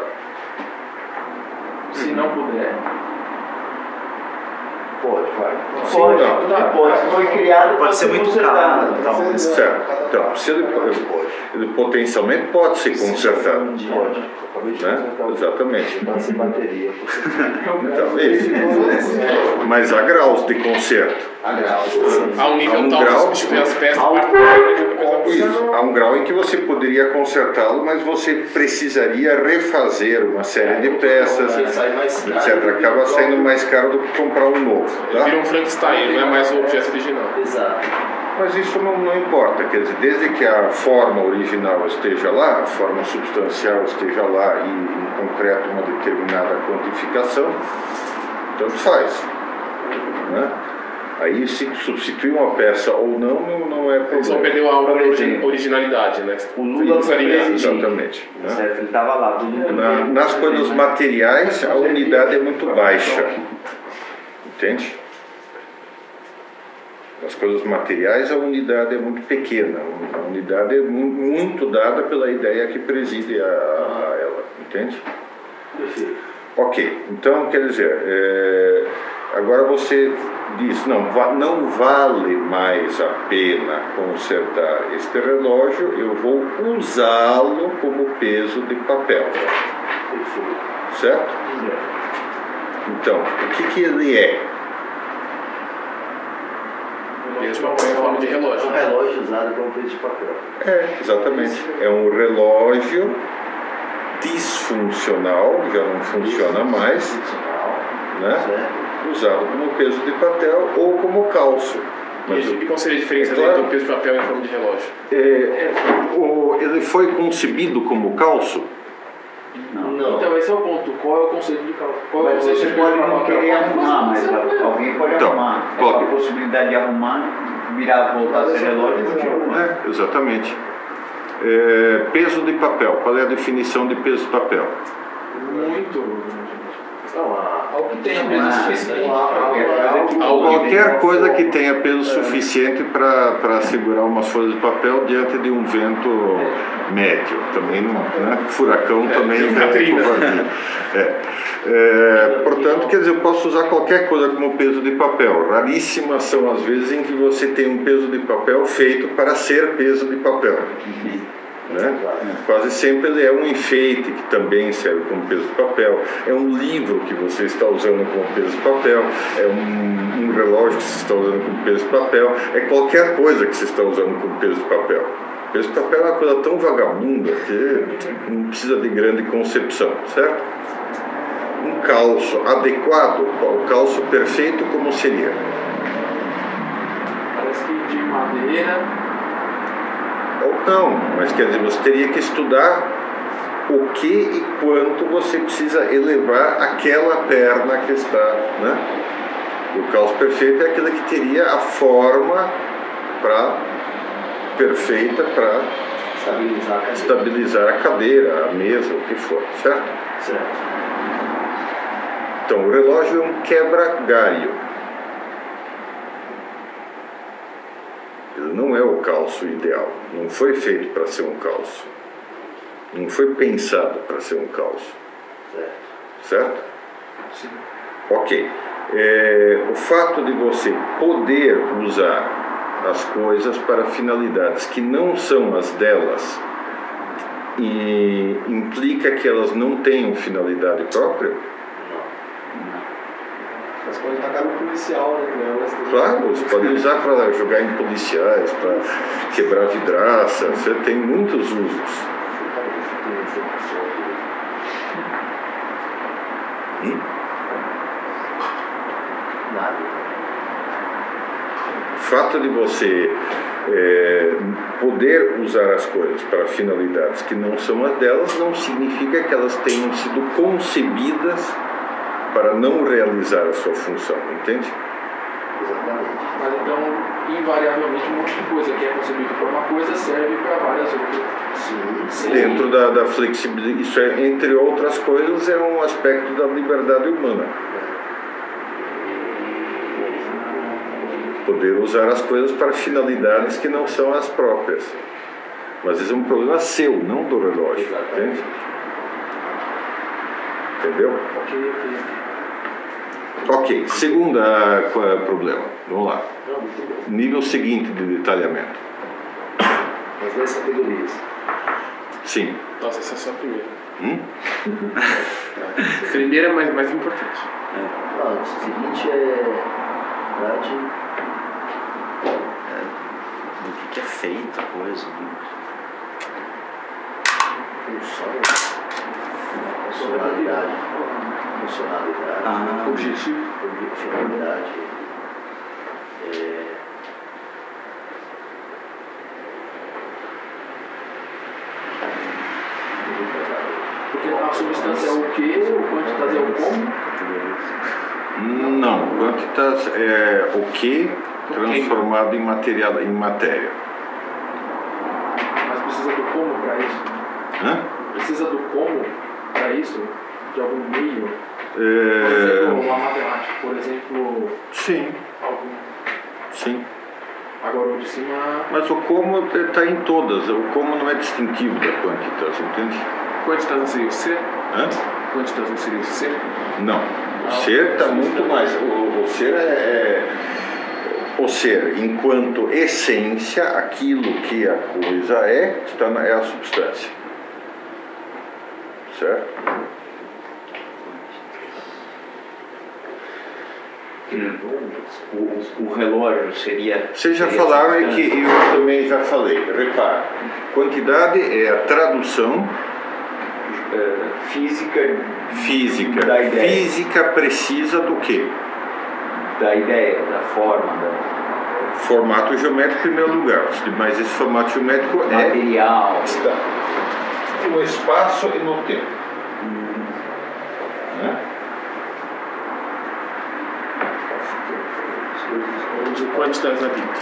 se não puder. Pode, vai. Sim, Pode, não. pode. Foi criado Pode ser muito caro. Então, Certo. Então, se ele potencialmente pode ser consertado. Pode. Acabei de Né? consertar o Exatamente. tá sem bateria. Então, isso. Mas há graus de conserto. A grau. Há um nível Há um tal de grau. substituir as peças Há um- parte do Isso. Há um grau em que você poderia consertá-lo, mas você precisaria refazer uma série de peças, Sai mais caro. etc. Acaba saindo mais caro do que comprar um novo. Tá? Vira um Frankenstein, não é mais o objeto original. Exato. Mas isso não importa, quer dizer, desde que a forma original esteja lá, a forma substancial esteja lá e em concreto uma determinada quantificação, tanto faz. Né? Aí se substituir uma peça ou não é Ele só problema. perdeu a aura Por da exemplo, originalidade, né? O Lula foi presidente. Exatamente. Né? Certo, ele estava lá, todo mundo. Nas coisas materiais, a unidade é muito baixa. Entende? Nas coisas materiais, a unidade é muito pequena. A unidade é muito dada pela ideia que preside a ela. Entende? Perfeito. Ok, então quer dizer, agora você diz, não vale mais a pena consertar este relógio, eu vou usá-lo como peso de papel. Perfeito. Certo? Então, o que ele é? Peso de papel em forma de relógio. É um relógio usado como peso de papel. Exatamente. É um relógio disfuncional, já não funciona mais, né? Certo? Usado como peso de papel ou como calço. Mas E qual seria a diferença claro, do peso de papel em forma de relógio? ele foi concebido como calço? Não. Então esse é o ponto. Qual é o conceito de calço? Qual é o Mas conceito você de pode peso não papel? querer arrumar, mas alguém pode Então, arrumar. qual que- A possibilidade de arrumar, voltar a ser relógio e continua. Exatamente. Peso de papel. Qual é a definição de peso de papel? Muito. Não, Algo que tenha peso suficiente. Qualquer coisa que tenha peso suficiente para segurar umas folhas de papel diante de um vento médio. Também não, né? Furacão também é covardia. Portanto, quer dizer, eu posso usar qualquer coisa como peso de papel. Raríssimas são as vezes em que você tem um peso de papel feito para ser peso de papel. Né? Quase sempre ele é um enfeite que também serve como peso de papel, é um livro que você está usando como peso de papel, é um relógio que você está usando como peso de papel, é qualquer coisa que você está usando como peso de papel. Peso de papel é uma coisa tão vagabunda que não precisa de grande concepção, certo? Um calço adequado, o calço perfeito como seria? Parece que de madeira. Ou não, mas quer dizer, você teria que estudar o que e quanto você precisa elevar aquela perna que está, né? O calço perfeito é aquele que teria a forma perfeita para estabilizar a cadeira, a mesa, o que for, certo? Certo. Então, o relógio é um quebra-galho. Ele não é o calço ideal, não foi feito para ser um calço, não foi pensado para ser um calço, certo? Sim. Ok. O fato de você poder usar as coisas para finalidades que não são as delas implica que elas não tenham finalidade própria? Mas pode tacar no policial, né? Claro, você pode usar para jogar em policiais, para quebrar vidraça, você tem muitos usos. Nada. O fato de você poder usar as coisas para finalidades que não são as delas não significa que elas tenham sido concebidas para não realizar a sua função, entende? Exatamente. Mas então, invariavelmente, um monte de coisa que é concebido para uma coisa serve para várias outras. Sim. Dentro da flexibilidade, isso entre outras coisas, é um aspecto da liberdade humana. Poder usar as coisas para finalidades que não são as próprias. Mas isso é um problema seu, não do relógio, entende? Entendeu? Ok, segundo problema, vamos lá. Nível seguinte de detalhamento. As 10 categorias. Sim. Nossa, essa é só a primeira. A primeira é mais importante. O seguinte é verdade. Do que é feita a coisa. Funcionalidade. Objetivo. Finalidade. Porque a substância é o que, o quantitas é o como. Não, quantitas é o que transformado em matéria. Mas precisa do como para isso? Precisa do como para isso? De algum meio? Por exemplo, uma matemática, por exemplo. Sim. Algum. Sim. Agora o de cima. Mas o como está em todas. O como não é distintivo da quantitas, entende? Quantitas não seria o ser? Quantitas não seria o ser? Não. O ser está muito mais. O ser o ser, enquanto essência, aquilo que a coisa é a substância. Certo? O relógio seria... Vocês já seria falaram e substância. que eu também já falei. Repare, quantidade é a tradução Física da ideia. Física precisa do quê? Da ideia, da forma, Formato geométrico em primeiro lugar, mas esse formato geométrico material. Está no espaço e no tempo. Né? De quantidades na vida.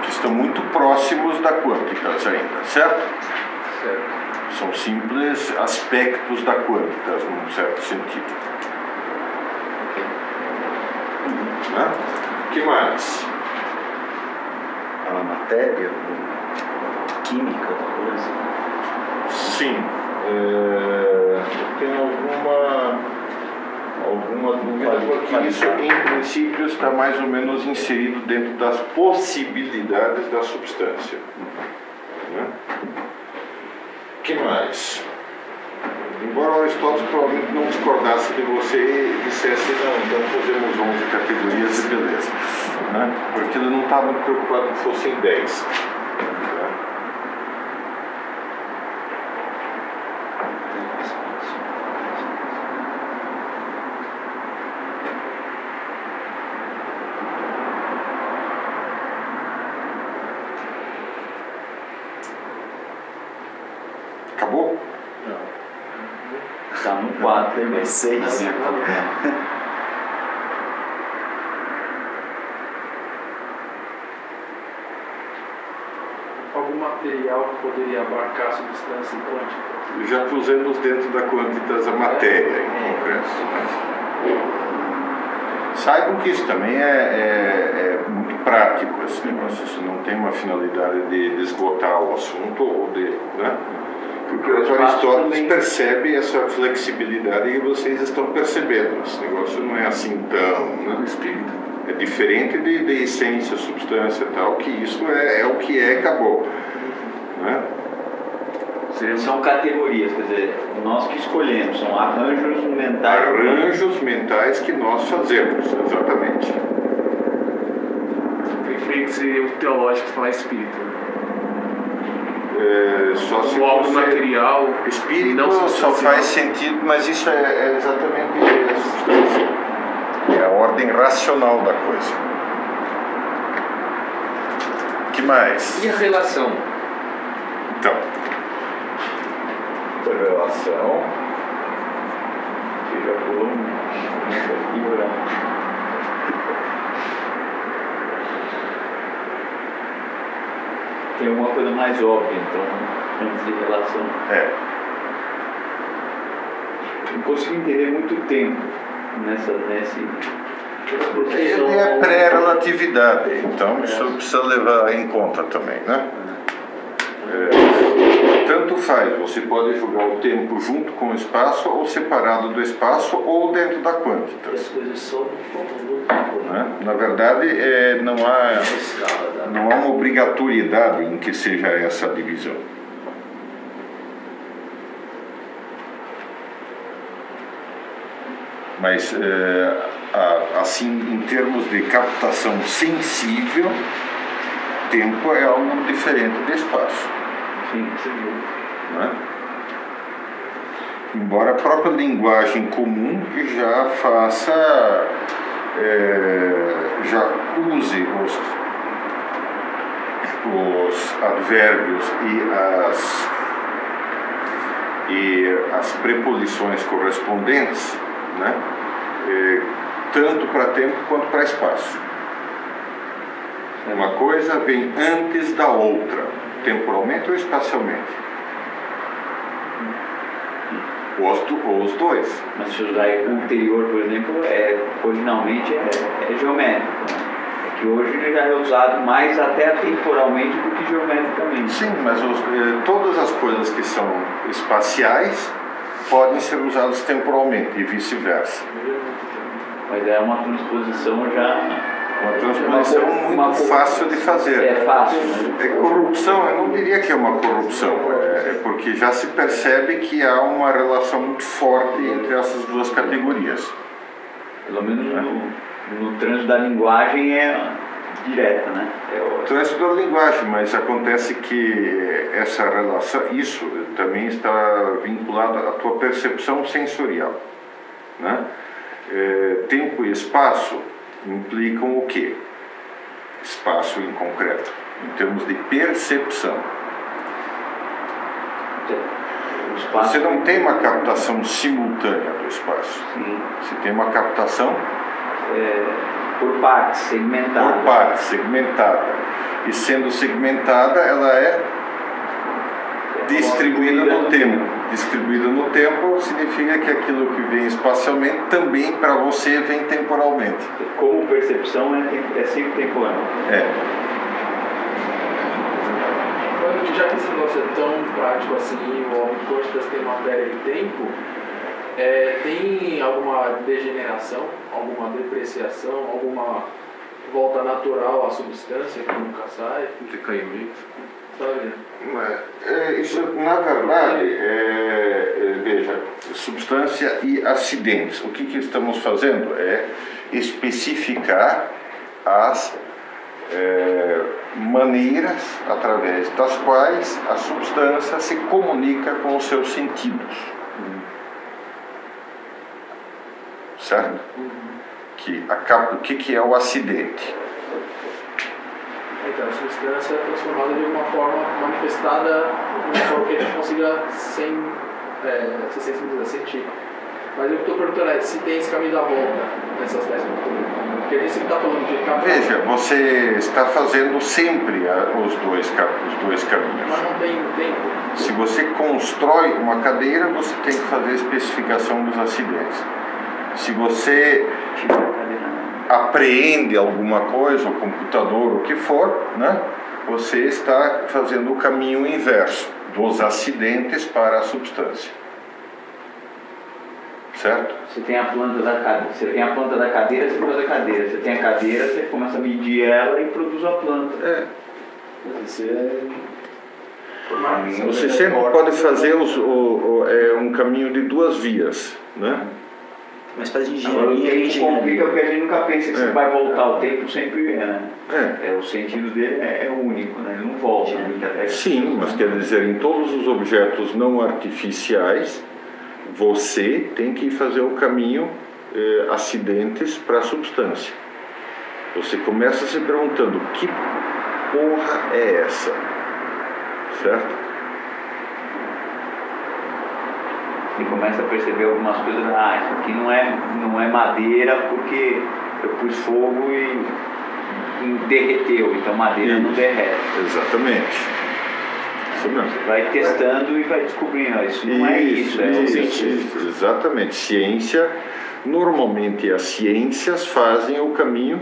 Que estão muito próximos da quânticas ainda, certo? Certo. São simples aspectos da quânticas, num certo sentido. Né? O que mais? A matéria, química da coisa. Sim. Tem alguma dúvida, porque isso, em princípio, está mais ou menos inserido dentro das possibilidades da substância. Né? O que mais? Embora Aristóteles provavelmente não discordasse de você e dissesse, não, então fazemos 11 categorias e beleza. Né? Porque ele não estava muito preocupado que fossem 10. Né? Acabou? Está no 4, Tem mais 6. Algum material que poderia abarcar a substância quântica? Já pusemos dentro da quânticas a matéria em concreto. Saibam que isso também é muito prático, esse negócio. Isso não tem uma finalidade de esgotar o assunto ou de... Né? Porque o Aristóteles percebe essa flexibilidade que vocês estão percebendo. Esse negócio não é assim tão... Né? É diferente de essência, substância e tal, que isso é o que é e acabou. Né? São categorias, quer dizer, nós que escolhemos, são arranjos mentais. Arranjos mentais que nós fazemos, exatamente. Tem que ser o teológico falar espírito. Só se Como algo você... material. Espírito não só substancial. faz sentido, mas isso é exatamente a substância. É a ordem racional da coisa. O que mais? E a relação? Então, relação. Que já pulou tem alguma coisa mais óbvia, então, antes de relação. Não consigo entender muito tempo nesse... Ele é pré-relatividade, então isso precisa levar em conta também, né? Tanto faz, você pode jogar o tempo junto com o espaço ou separado do espaço ou dentro da quântica. As coisas só no tempo, Né? Na verdade, não há uma obrigatoriedade em que seja essa divisão. Mas, assim, em termos de captação sensível, tempo é algo diferente de espaço. Sim, sim. Né? Embora a própria linguagem comum já faça, já use os advérbios e as preposições correspondentes, né? Tanto para tempo quanto para espaço. Uma coisa vem antes da outra, temporalmente ou espacialmente. Ou os dois. Mas se usar o anterior, por exemplo, originalmente é geométrico. Né? É que hoje ele já é usado mais até temporalmente do que geometricamente. Sim, mas todas as coisas que são espaciais podem ser usadas temporalmente e vice-versa. Mas é uma transposição já Uma transposição muito fácil de fazer. É fácil, né? É corrupção, eu não diria que é uma corrupção, é porque já se percebe que há uma relação muito forte entre essas duas categorias. Pelo menos no trânsito da linguagem é direta, né? Trânsito da linguagem, mas acontece que essa relação, isso também está vinculado à tua percepção sensorial, né? Tempo e espaço implicam o quê? Espaço em concreto, em termos de percepção. Você não tem uma captação simultânea do espaço. Sim. Você tem uma captação Por partes, segmentada. por partes, segmentada. E sendo segmentada, ela é distribuída no tempo. Distribuída no tempo significa que aquilo que vem espacialmente também para você vem temporalmente. Como percepção é sempre temporal. Já que esse negócio é tão prático assim, envolve quantas tem matéria e tempo, tem alguma degeneração, alguma depreciação, alguma volta natural à substância que nunca sai? Decaimento. Sabe? Isso, na verdade, veja, substância e acidentes. O que estamos fazendo é especificar as maneiras através das quais a substância se comunica com os seus sentidos. Certo? O que é o acidente? Então, a substância é transformada de uma forma manifestada, de uma forma que a gente consiga se sensibilizar, sentir. Mas eu estou perguntando se tem esse caminho da volta nessas peças. Porque a gente sempre está falando de caminho. Veja, você está fazendo sempre os dois caminhos. Mas não tem tempo. Se você constrói uma cadeira, você tem que fazer a especificação dos acidentes. Se você apreende alguma coisa, o computador, o que for, né, você está fazendo o caminho inverso dos acidentes para a substância. Certo? Você tem a planta da cadeira, você faz a cadeira. Você tem a cadeira, você começa a medir ela e produz a planta. Você sempre pode fazer um caminho de duas vias, né? Mas para Agora, o tempo complica porque a gente nunca pensa que você vai voltar. O tempo sempre né? O sentido dele é único, né? Ele não volta. Sim, mas quer dizer, em todos os objetos não artificiais, você tem que fazer o caminho acidentes para a substância. Você começa se perguntando, que porra é essa? Certo? E começa a perceber algumas coisas, isso aqui não é madeira porque eu pus fogo e derreteu, então madeira não derrete. Exatamente. Isso mesmo. Você vai testando e vai descobrindo, isso não é isso, é o cientista. Exatamente. Ciência, normalmente as ciências fazem o caminho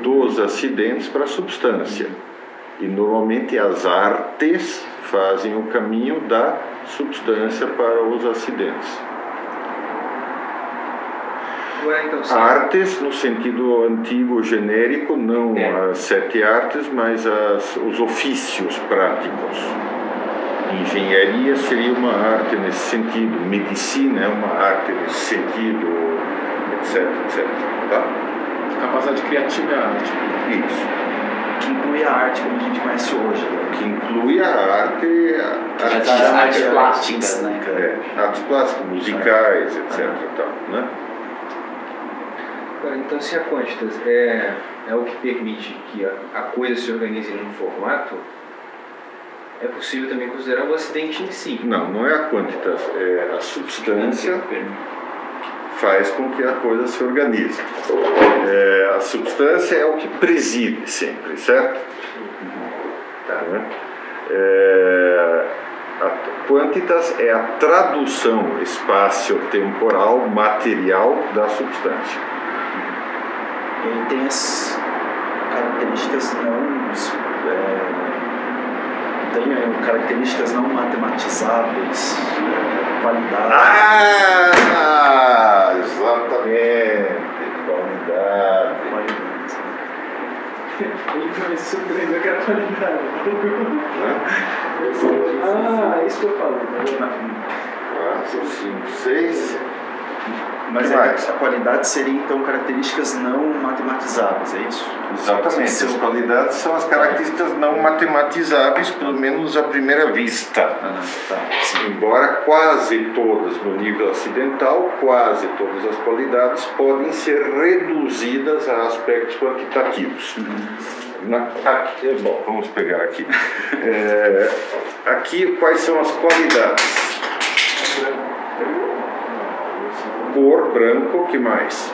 dos acidentes para a substância. E normalmente as artes fazem o caminho da substância para os acidentes. Artes, no sentido antigo genérico, não as 7 artes, mas os ofícios práticos. Engenharia seria uma arte nesse sentido, medicina é uma arte nesse sentido, etc, etc. Tá? Capacidade criativa é arte. Isso. Que inclui a arte como a gente conhece hoje. Que inclui a arte, As artes plásticas, né? artes plásticas, musicais, etc. Tal, né? Então, se a quantitas é o que permite que a coisa se organize em um formato, é possível também considerar o acidente em si. Não é a quantitas, é a substância faz com que a coisa se organize. A substância é o que preside sempre, certo? Tá, né? A quantitas é a tradução espaço-temporal material da substância. Ele tem as características não matematizáveis, qualidade. Exatamente, qualidade. Ele também se surpreendeu com a qualidade. Isso que eu falei. 4, 5, 6. Mas Que mais? a qualidade seria então características não matematizáveis, é isso? Exatamente, as qualidades são as características não matematizáveis, pelo menos à primeira vista. Tá. Sim. Embora quase todas, no nível acidental, quase todas as qualidades podem ser reduzidas a aspectos quantitativos. Aqui, bom, vamos pegar aqui. Aqui, quais são as qualidades? Cor, branco, que mais?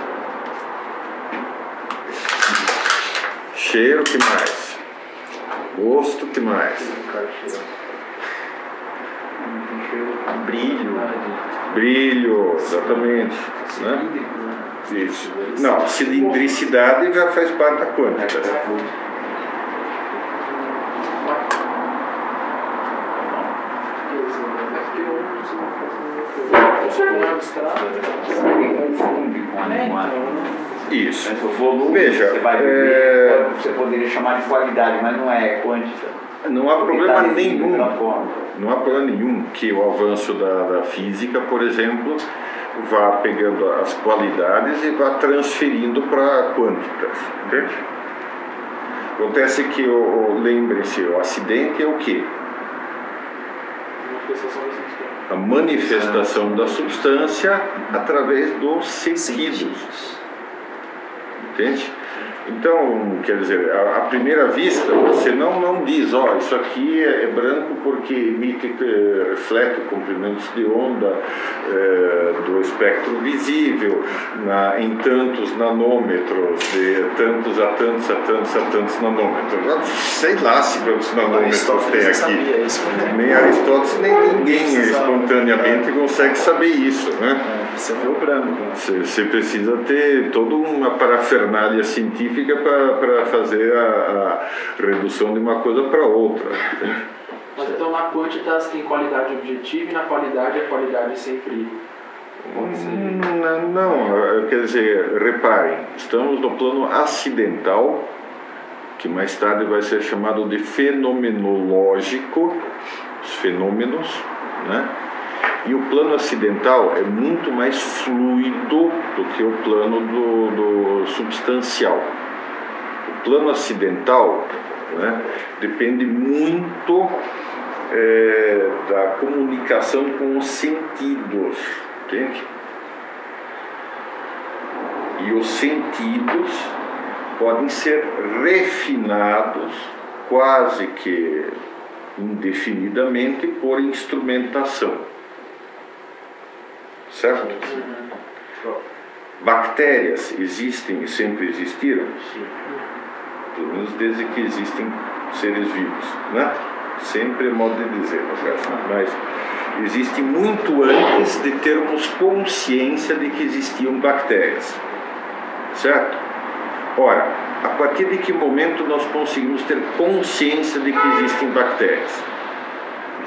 Cheiro, que mais? Gosto, que mais? Brilho, exatamente. Né? Isso. Não, cilindricidade já faz parte da quântica. Isso. O volume, Veja, você vai ver, você poderia chamar de qualidade, mas não é quantita. Não há problema nenhum. Forma. Não há problema nenhum que o avanço da física, por exemplo, vá pegando as qualidades e vá transferindo para quânticas. Entende? Acontece que, lembre-se, o acidente é o quê? A manifestação da substância através dos sentidos. Entende? Então, quer dizer, à primeira vista, você não diz, isso aqui é branco porque emite, reflete comprimentos de onda do espectro visível em tantos nanômetros, de tantos a tantos nanômetros. Sei lá se quantos nanômetros tem aqui. Nem Aristóteles, nem ninguém espontaneamente consegue saber isso, né? Você vê o branco. Você precisa ter toda uma parafernália científica para fazer a redução de uma coisa para outra. Mas então na quantidade tem qualidade objetiva e na qualidade a qualidade sempre pode ser. Não, quer dizer, reparem, estamos no plano acidental, que mais tarde vai ser chamado de fenomenológico, os fenômenos, né? E o plano acidental é muito mais fluido do que o plano do substancial. O plano acidental, né, depende muito da comunicação com os sentidos, entende? E os sentidos podem ser refinados quase que indefinidamente por instrumentação. Certo? Bactérias existem e sempre existiram? Pelo menos desde que existem seres vivos, né? Sempre é modo de dizer, no caso, mas existe muito antes de termos consciência de que existiam bactérias, certo? Ora, a partir de que momento nós conseguimos ter consciência de que existem bactérias?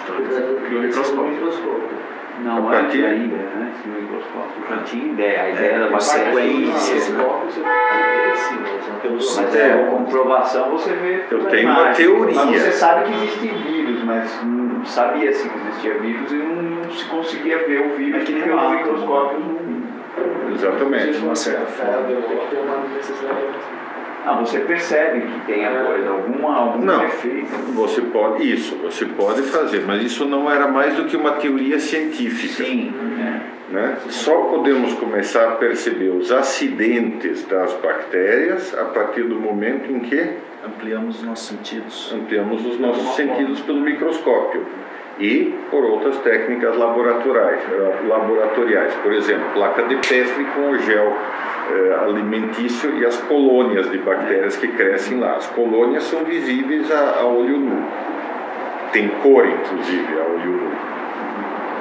Do microscópio. Não, antes ainda, antes do microscópio, já tinha ideia. A ideia era uma sequência. Mas a comprovação você vê. Eu tenho uma teoria. Mas você sabe que existe vírus, mas não sabia-se que existia vírus e não se conseguia ver o vírus porque o microscópio não. Exatamente. De uma certa forma, tem que ter uma necessidade. Você percebe que tem algum efeito. Você pode fazer, mas isso não era mais do que uma teoria científica. Sim. Né? Só podemos começar a perceber os acidentes das bactérias a partir do momento em que ampliamos os nossos sentidos. Ampliamos os nossos sentidos pelo microscópio e por outras técnicas laboratoriais. Por exemplo, placa de Petri com o gel alimentício e as colônias de bactérias que crescem lá. As colônias são visíveis a olho nu. Tem cor, inclusive, a olho nu.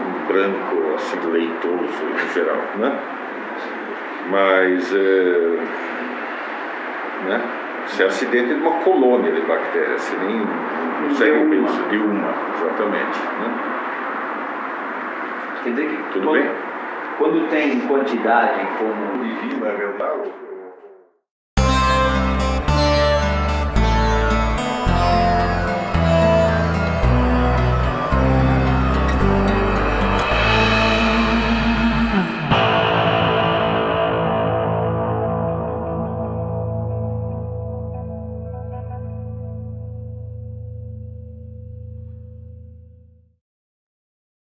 Um branco, assim, leitoso em geral, né? Mas, né? Isso é acidente de uma colônia de bactérias. Você nem consegue ver isso. De uma, exatamente. Né? Quer dizer que tudo bem? Quando tem quantidade como divina,